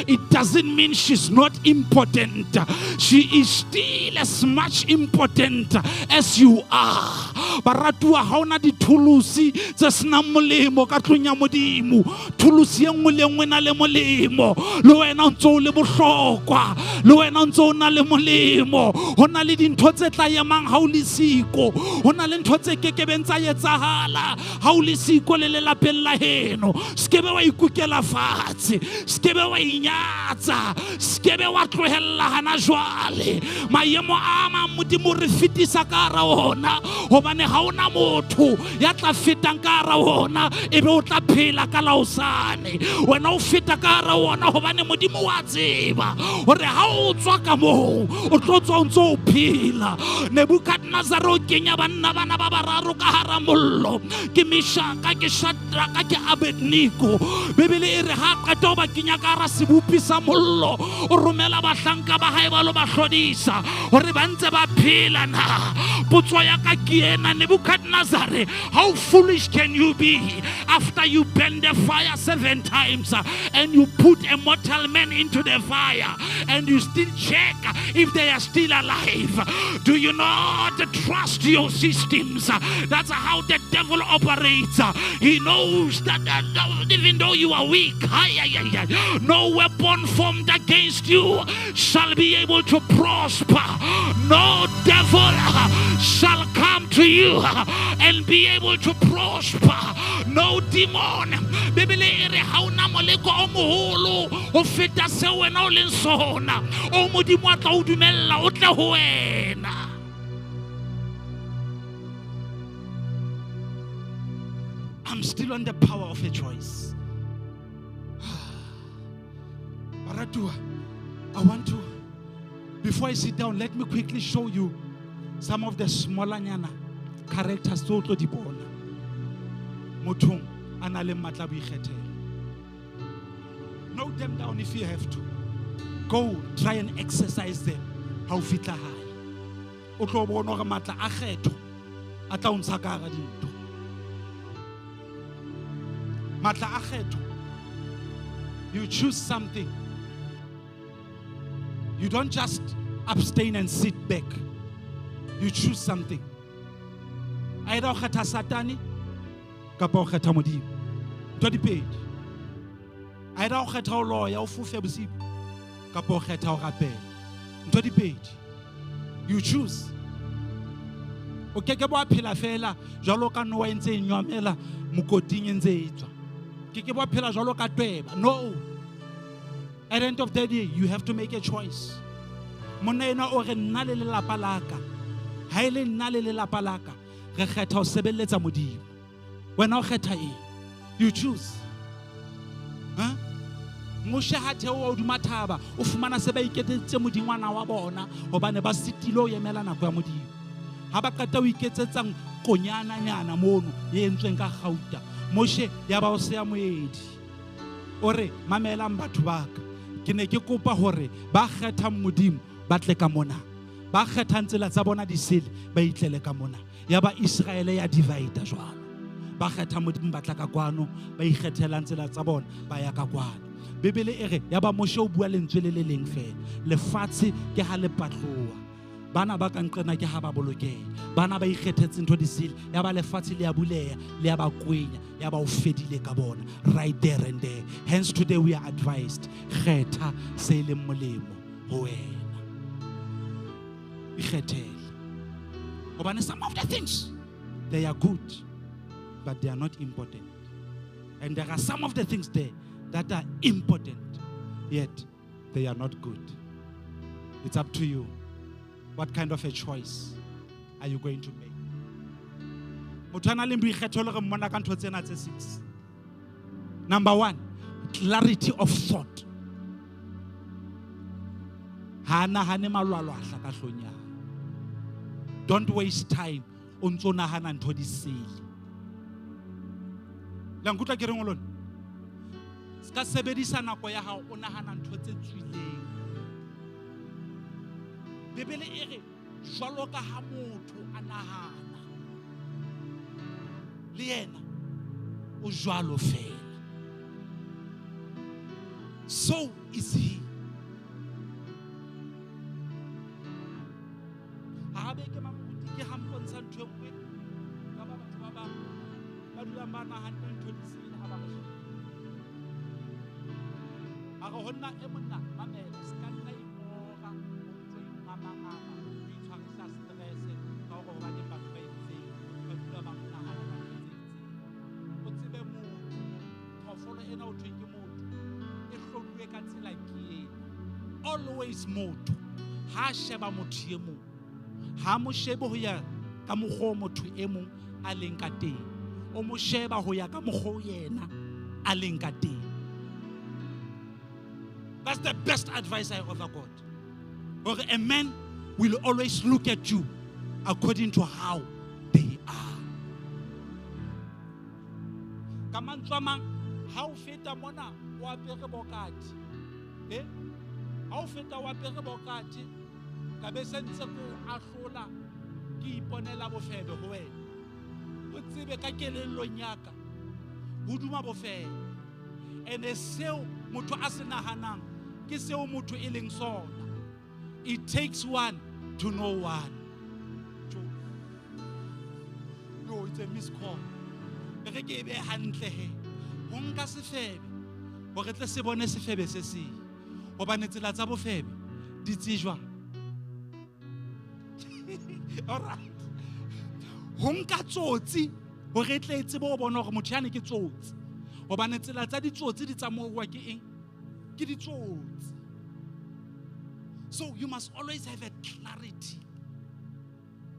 Speaker 1: it doesn't mean she's not important. She is still as much important as you are. Baratua haona di tulusi tse sena molemo ka tlung ya Modimo. Tulusi e nngwe le nngwe na le molemo. Le wena ntse le bohlokwa. Le wena ntse na le molemo. Hona le dintho tse tla yemang ha o le siko. Hona le ntho tse kekebeng tsa etsahala ha o le siko le lelapeng la heno. Skebe wa ikukela fatshe, skebe wa inyatsa, skebe wa tlohella hana jwale. Maemo a mang Modimo re fetisa ka hara ona hobane ha ona motho ya tla fetang ka hara ona ebe o tla phela ka la hosane. Wena o feta ka hara ona hobane Modimo wa tseba hore ha o tswa ka moo o tlo tswa ntse o phela. Nebukadnezar o kenya bana ba bararo ka hara mollo ke Meshaka ke Shadraka ke Abednego. Bibele e re ha qeta ba kenya ka hara sebupi sa mollo o romela bahlanka ba Haeba lo ba hlodisa hore ba ntse ba phela na. Potso ya ka ke ena Nebukadnezar, how foolish can you be after you burn the fire 7 times and you put a mortal man into the fire and you still check if they are still alive? Do you not trust your systems? That's how the devil operates. He knows that even though you are weak, no weapon formed against you shall be able to prosper. No devil shall come to you and be able to prosper. No demon. Bibele ere hauna moleko o moholo o feta se wena o leng sona. O Modimo a tla o dumella o tle ho wena. I'm still on the power of a choice. Baratua, I want to, before I sit down, let me quickly show you some of the smaller nyana characters to di bona. Mothong anale matla boikgethelo. Note them down if you have to. Go try and exercise them. How fitla high. O tlo bona gore matla a kgetho a tla o ntsha ka hara dintho. Matla a kgetho. You choose something. You don't just abstain and sit back. You choose something. Either o kgetha Satani kapa o kgetha Modimo. Ntho di pedi. Either o kgetha o loya o fufe bosibu kapa o kgetha o rapela. Ntho di pedi. You choose. O keke bo a phela fela jwalo ka Noa ntse e nyamela mokoting ntse e tswa. Keke bo a phela jwalo ka tweba. No. At the end of the day, you have to make a choice. Monena o re nale le lapa laka. Ha ile nale le lapa laka. Re kgetha o sebeletsa Modimo. Wena o kgetha eng? You choose. Huh? Moshe ha theo o duma thaba o fumana se ba iketsetse modingwana wa bona hobane ba sitile o yemela nako ya Modimo. Ha ba qeta o iketsetsang konyana nyana mono e entsweng ka gauta. Moshe ya ba o se ya moedi. Ore mamelang batho ba ka ke ne ke kopa hore ba kgethang Modimo ba tle ka mona. Ba kgethang tsela tsa bona di sele ba itlele ka mona. Ya ba Israel ya divide jwalo. Ba kgetha Modimo ba tla ka kwano ba ikgethelang tsela tsa bona ba ya ka kwano. Bibele e re ya ba Moshe o bua lentswe le leng fela. Lefatshe ke ha le patloha. Bana ba ka nqena ke ha ba bolokeha. Bana ba ikgethetse ntho di sele ya ba lefatshe le ya buleha le ya ba kwenya ya ba o fedile ka bona right there and there. Hence today we are advised kgetha se le molemo ho wena. Ikgethele. Hobane some of the things they are good, but they are not important. And there are some of the things there that are important, yet they are not good. It's up to you. What kind of a choice are you going to make? Number one, clarity of thought. Don't waste time on zonahana ntho di sele. La nkutlwa ke reng lona? Ska sebedisa nako ya hao o nahana ntho tse tswileng. Bibele e re jwalo ka ha motho a nahana le yena o jwalo fela. So is he. Always motho ha sheba motho e mong ha mo shebe ho ya ka mokgwa motho e mong a leng ka teng o mo sheba ho ya ka mokgwa yena a leng ka teng. That's the best advice I ever got. Or a man will always look at you according to how they are. Kamantswamang ha o feta mona o apere bokati ha o feta o apere bokati ka be sentse ko ahlola ke iponela bofebe ho wena o tsebe ka kelellong yaka ho duma bofebe ene seo motho a se nahanang ke seo motho e leng sona. It takes one to know one. No, it's a miscall. Re ke be hantle he ho nka sefebe hore tle se bone sefebe se se hobane tsela tsa bofebe di tsejwa. All right. Ho nka tsotsi hore tle etse bo bona hore motho yana ke tsotsi hobane tsela tsa ditsotsi di tsamowa ke eng ke ditsotsi. So you must always have a clarity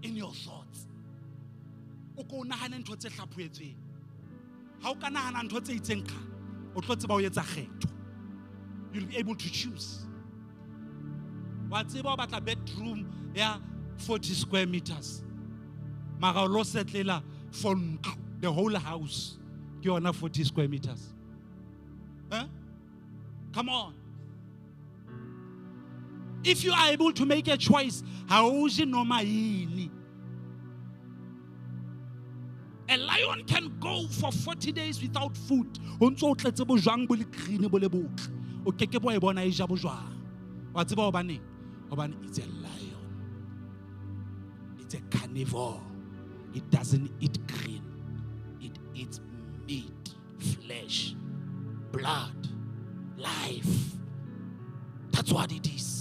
Speaker 1: in your thoughts. O ko nahana ntho tse hlaphoetsweng ha o ka nahana ntho tse itseng kha o tlo tseba o etsa kgetho. You'll be able to choose. Wa tseba o batla bedroom ya 40 square meters mara lo setlela for the whole house ke yona 40 square meters. Come on. If you are able to make a choice, hauji noma yini. A lion can go for 40 days without food. Ontso tletse bo jwang bo le green bo le botle. O keke bo e bona e ja bo jwang. Wa tseba hobane it's a lion. It's a carnivore. It doesn't eat green. It eats meat, flesh, blood, life. That's what it is.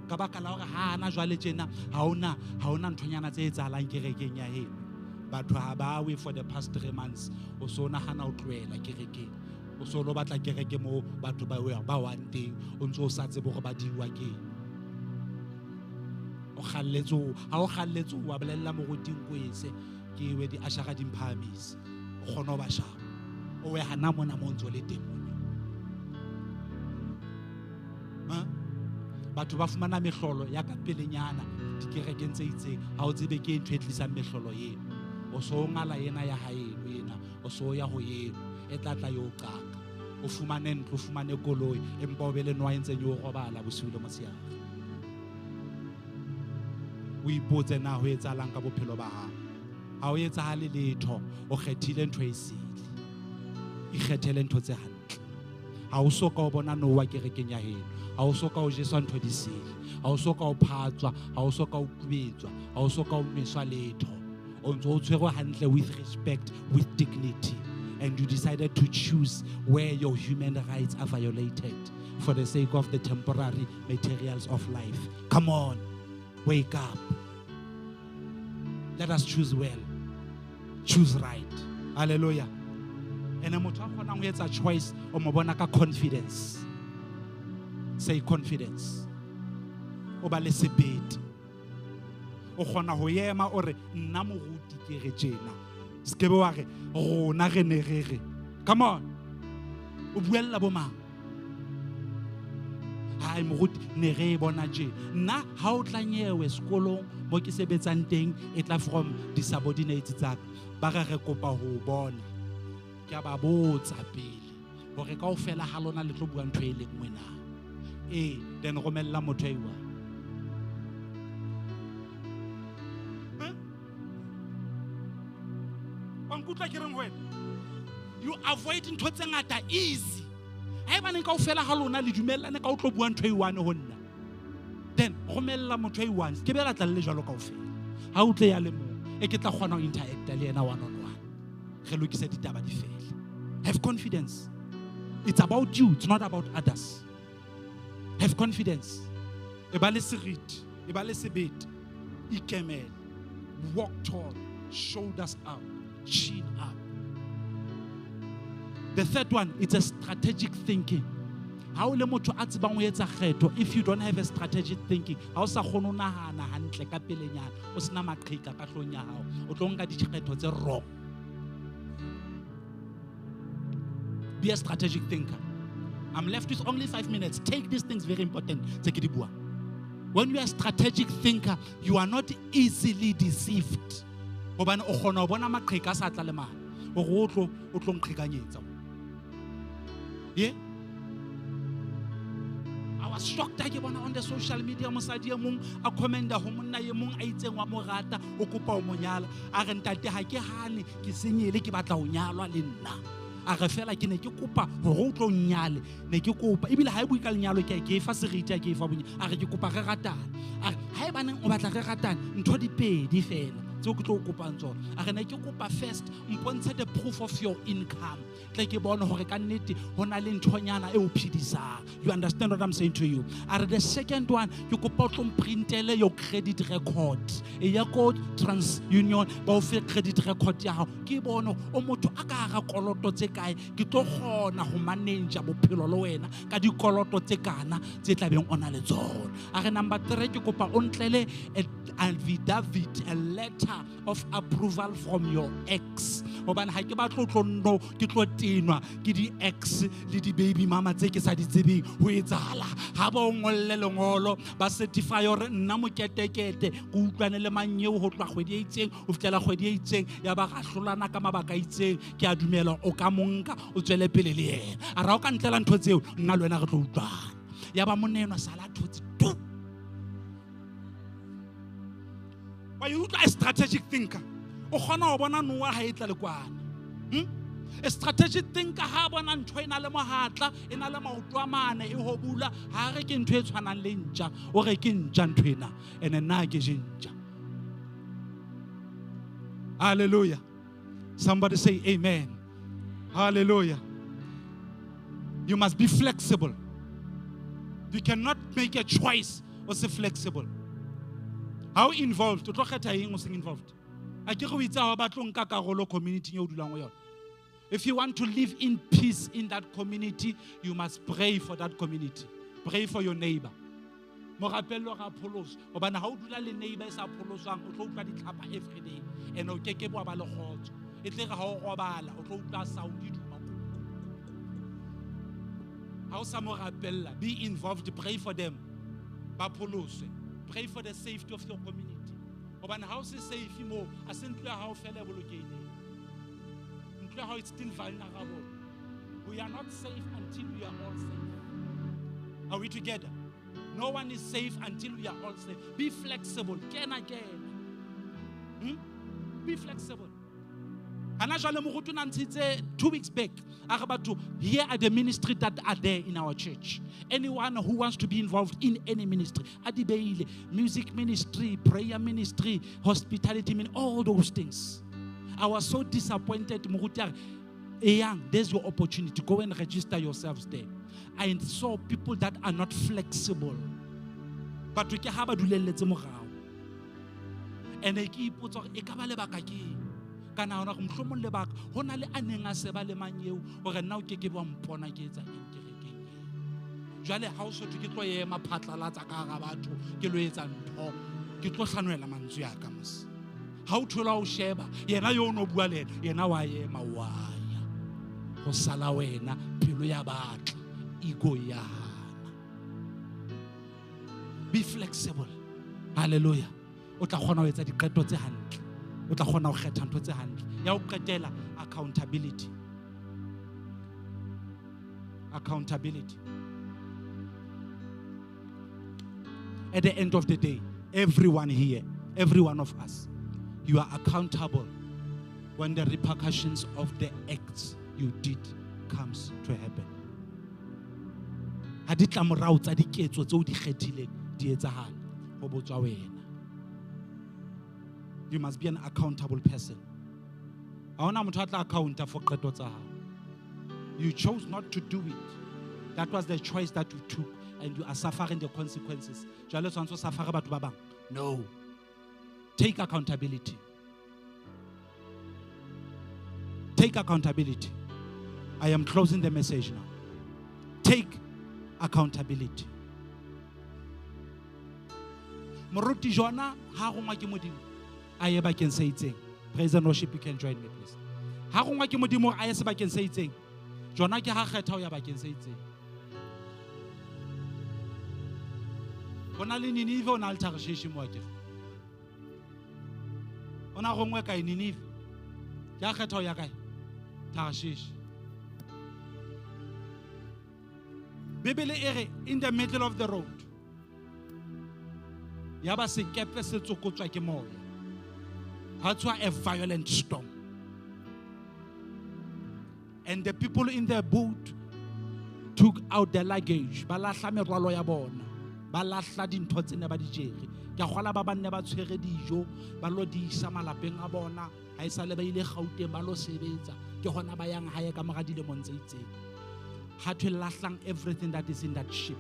Speaker 1: Ka baka la hore ha ana jwale tjena ha ona nthonyana tse etsahalang kerekeng ya heno. Batho ha ba we for the past 3 months o so nahana o tloela kerekeng o so lo batla kereke mo batho ba wan teng o ntse o sa tsebe hore ba diwa keng. O khalletso ha o khalletso wa bolella moruting ko ese ke we di ashara di mphahamisa o kgona ho ba shapa o we hana mona mo ntso le teng mona batho ba fumana mehlolo ya ka pelenyana dikerekeng tse itseng ha o tsebe ke ntho e tlisang mehlolo eno o so ngala yena ya haeno yena o so ya ho yeno e tlatla yo qaka o fumane ntlo o fumane koloi empa o be le nwa ntse yo robala bosiu le motshehare o ipotse na ho etsahalang ka bophelo ba hao ha o etsahale letho o kgethile ntho e sele ikgethele ntho tse hantle ha o soka o bona no wa kerekeng ya heno ha o soka o jeswa ntho di sele ha o soka o phatswa ha o soka o kubetswa ha o soka o meswa letho o ntse o tshwerwe hantle with respect with dignity and you decided to choose where your human rights are violated for the sake of the temporary materials of life. Come on, wake up. Let us choose well, choose right. Hallelujah. And a motho a kgonang ho etsa choice o mo bona ka confidence. Say confidence. O ba le sebete. O kgona ho yema o re nna moruti ke re tjena. Skebe wa re rona re ne re. Come on. O buella bo mang? Hai moruti ne re bona tje. Nna ha o tla nyewe sekolong mo ke sebetsang teng e tla from di subordinates tsa ba re kopa ho bona. Ke ba botsa pele hore kaofela ha lona le tlo bua ntho e le nngwe na. Then romella motho e wa. You avoid ntho tse ngata easy. Haeba ne kaofela ha lona le dumellane ka o tlo bua ntho e one ho nna. Then romella motho e one ke be la tla le jwalo kaofela. Ha o tle ya le mo e ke tla kgona ho interact le yena one on one. Re lokise ditaba di fele. Have confidence. It's about you, it's not about others. Have confidence. E ba le seriti, e ba le sebete, ikemele, walk tall, shoulders up, chin up. The third one, it's a strategic thinking. How le motho a tsebang ho etsa kgetho if you don't have a strategic thinking? Ha o sa kgona ho nahana hantle ka pelenyana, o sena maqheka ka hlong ya hao, o tlo nka dikgetho tse wrong. Be a strategic thinker. I'm left with only 5 minutes. Take these things very important. When you are a strategic thinker, you are not easily deceived. Yeah? I was shocked on the social media. A commenda homuna yemung aitseng wa morata o kopa o monyala. A re ntate ha ke hane ke senyele ke batla ho nyalwa le nna. A re fela ke ne ke kopa hore o tlo nyale ne ke kopa ebile ha e bui ka lenyalo ke fa seriti ke fa bonya a re ke kopa re ratana a re ha e baneng o batla re ratana ntho di pedi fela tse o ke tlo kopang tsona a re ne ke kopa first mpontshe the proof of your income tle ke bona hore ka nnete hona le nthonyana e o phidisang. You understand what I'm saying to you? A re the second one ke kopa o tlo printele your credit record e ya ko TransUnion ba o fe credit record ya hao ke bona o motho a ka ga koloto tse kae ke tlo khona ho manage bophelo le wena ka dikoloto tse kana tse tlabeng ona le tsona. A re number 3 ke kopa o ntlele affidavit, a letter of approval from your ex. Hobane ha ke ba tlo no ke tlo tinwa ke di ex le di baby mama tse ke sa di tsebeng ho etsahala ha ba o ngolle lengolo ba certify hore nna moketekete go utlwane le manyeo ho tloa kgwedi e itseng o fitela kgwedi e itseng ya ba ga hlolana ka mabaka a itseng ke a dumela o ka monka o tswele pele le yena a ra o ka ntlela ntho tseo nna le wena re tlo utlwana ya ba monenwa sala thotse tu. But you are a strategic thinker. O khona ho bona noa ha e tla le kwana. A strategic thinker ha bona ntho ena le mohatla ena le maoto a mane e ho bula ha re ke ntho e tshwanang le ntja o re ke ntja ntho ena ene nna ke ntja. Hallelujah. Somebody say amen. Hallelujah. You must be flexible. You cannot make a choice or say flexible. How involved? Involved. If you want to live in peace in that community, you must pray for that community. Pray for your neighbor. mo rapello ga Pholoso hobane ha o dula le neighbor sa pholoswang o tlo utlwa ditlhapa every day and o keke bo ba le kgotso e tle ga o robala o tlo utlwa saudi duma ha o sa mo rapella be involved, pray for them ba Pholoso, pray for the safety of your community hobane ha o se safe mo a se ntlo ya ha o fela bolokeile ntlo ya ha it's still vulnerable. We are not safe until we are all safe. Are we together? No one is safe until we are all safe. Be flexible. Be flexible. And actually, 2 weeks back, here are the ministries that are there in our church. Anyone who wants to be involved in any ministry, music ministry, prayer ministry, hospitality ministry, all those things. I was so disappointed. There's your opportunity. Go and register yourselves there. I saw people that are not flexible. But we can have a dulele. And I keep put on ekaba lebaka ke. Kana ona kumhlomong lebaka. Hona le anenga seba le manyeu. Hore na o keke bo mpona ke etsa eng kerekeng. Jwale ha o so ke tlo ema phatlalatsa ka ga batho ke lo etsa mpho. Ke tlo hlanwela mantswe ya ka mos. Ha o thola o sheba yena yo no bua le yena wa ema wa go sala wena pelo ya batla ego ya hana. Be flexible. Hallelujah. O tla khona ho etsa diqeto tse hantle. O tla khona ho kgetha ntho tse hantle. Ya o qetela accountability. Accountability. At the end of the day, everyone here, every one of us, you are accountable when the repercussions of the acts you did comes to happen. Haditla morao tsa diketso tse o di kgethileng di etsahala ho botswa wena. You must be an accountable person. Haona motho a tla accounta for qeto tsa hao. You chose not to do it. That was the choice that you took and you are suffering the consequences. Jwale tshwantse suffer batho ba bang. No. Take accountability. Take accountability. I am closing the message now. Take accountability. Moruti jona ha go ngwa ke Modimo. Haeba can say itseng. Praise and worship, you can join me please. Ha go ngwa ke Modimo a ye sebakeng se itseng. Jona ke ha kgetha ho ya bakeng se itseng. Bona le Ninive ona le Tarshish mo akere. Ona go ngwe ka Ninive. Ya kgetha ho ya kae? Tarshish. Bibele ere in the middle of the road. Yaba sekepe se tsokotswa ke moya. That's why a violent storm. And the people in the boat took out their luggage. Balahla merwalo ya bona. Balahla dintho tsene ba di jere. Ke gola ba banne ba tshwere dijo, ba lo di isa malapeng a bona. Ha isa le ba ile Gauteng ba lo sebetsa. Ke hona ba yang hae ka mora dilemong tse itseng. Had to lahlang everything that is in that ship.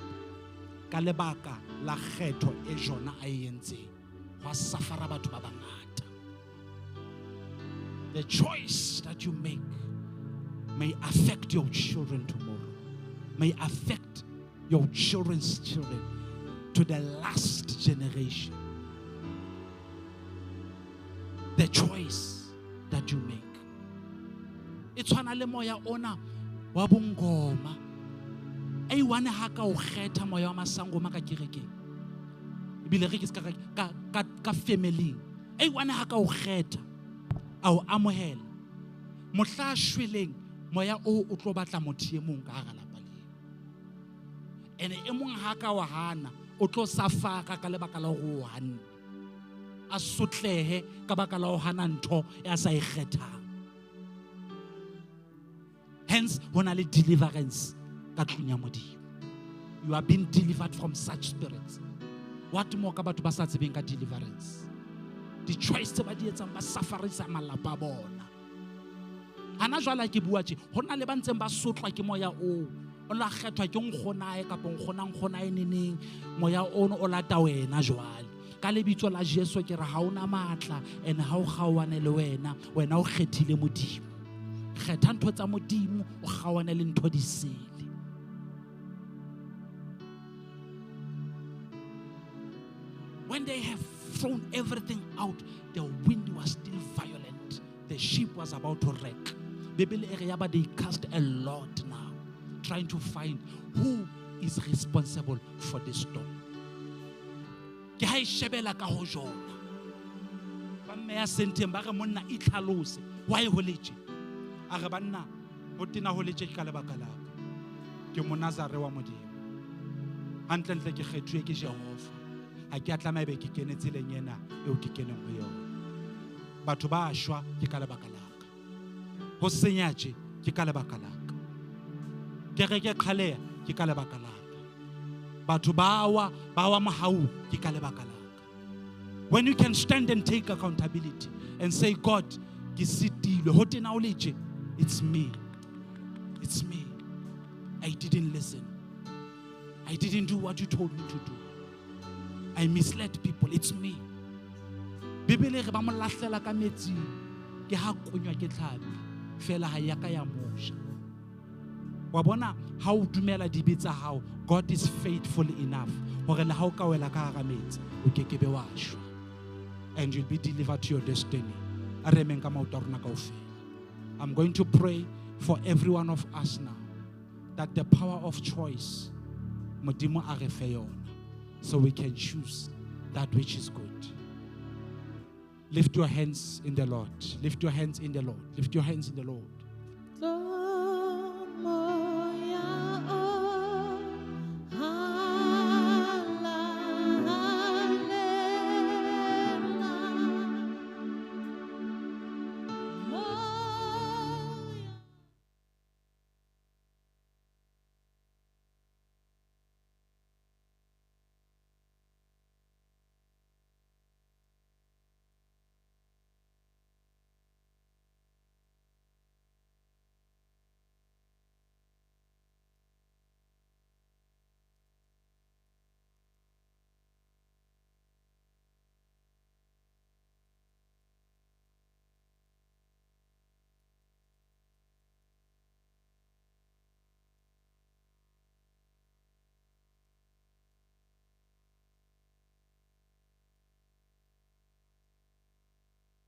Speaker 1: Ka lebaka la kgetho e jona a entseng. Wa safara batho ba bangata. The choice that you make may affect your children tomorrow. May affect your children's children to the last generation. The choice that you make. It's one le moya ona wa bongoma. Ai wane ha ka o kgetha moya wa masango ma ka kerekeng. Ebile re ke ka family. Ai wane ha ka o kgetha. Ao amohela. Mohla shweleng moya o tlo batla motho e mong ka hara lapa le. Ene e mong ha ka wa hana o tlo safara ka lebaka la go hana. A sotlehe ka baka la ho hana ntho ya sa e kgethang. Hence, hona le deliverance ka tlung ya Modimo. You are being delivered from such spirits. What more ka batho ba sa tsebeng ka deliverance? The choice tse ba di etsang ba safarisa malapa a bona. Hana jwala ke bua tje, hona le ba ntseng ba sotlwa ke moya o. O la kgethwa ke nkgonae kapa nkgonae neneng, moya ono o lata wena jwale. Ka lebitso la Jesu ke re ha ona matla and ha o kgawane le wena, wena o kgethile Modimo. Kgetha ntho tsa Modimo o kgawane le ntho di sele. When they have thrown everything out, the wind was still violent. The ship was about to wreck. They cast a lot now, trying to find who is responsible for this storm. Why holeche? Arabanna, botina holeche ka lebaka la ke monazare wa Modimo. Hantlentle ke kgetho ke Jehova. Ha ke atla maebe ke kene tseleng ena eo ke keneng ho yona. Batho ba shwa ke ka lebaka la ka. Ho senyaje ke ka lebaka la ka. Ke re ke khaleya ke ka lebaka la ka. Batho ba wa mahau ke ka lebaka la ka. When you can stand and take accountability and say, God, it's me. It's me. I didn't listen. I didn't do what you told me to do. I misled people. It's me. Bibele re ba mo lahlela ka metsi ke ha kunywa ke tlhapi fela ha ya ka ya mosha. Wa bona ha o dumela dibe tsa hao, God is faithful enough hore le ha o ka wela ka hara metsi o kekebe wa shwa, and you'll be delivered to your destiny. I'm going to pray for every one of us now that the power of choice, Modimo a re fe yona, so we can choose that which is good. Lift your hands in the Lord. Lift your hands in the Lord. Lift your hands in the Lord.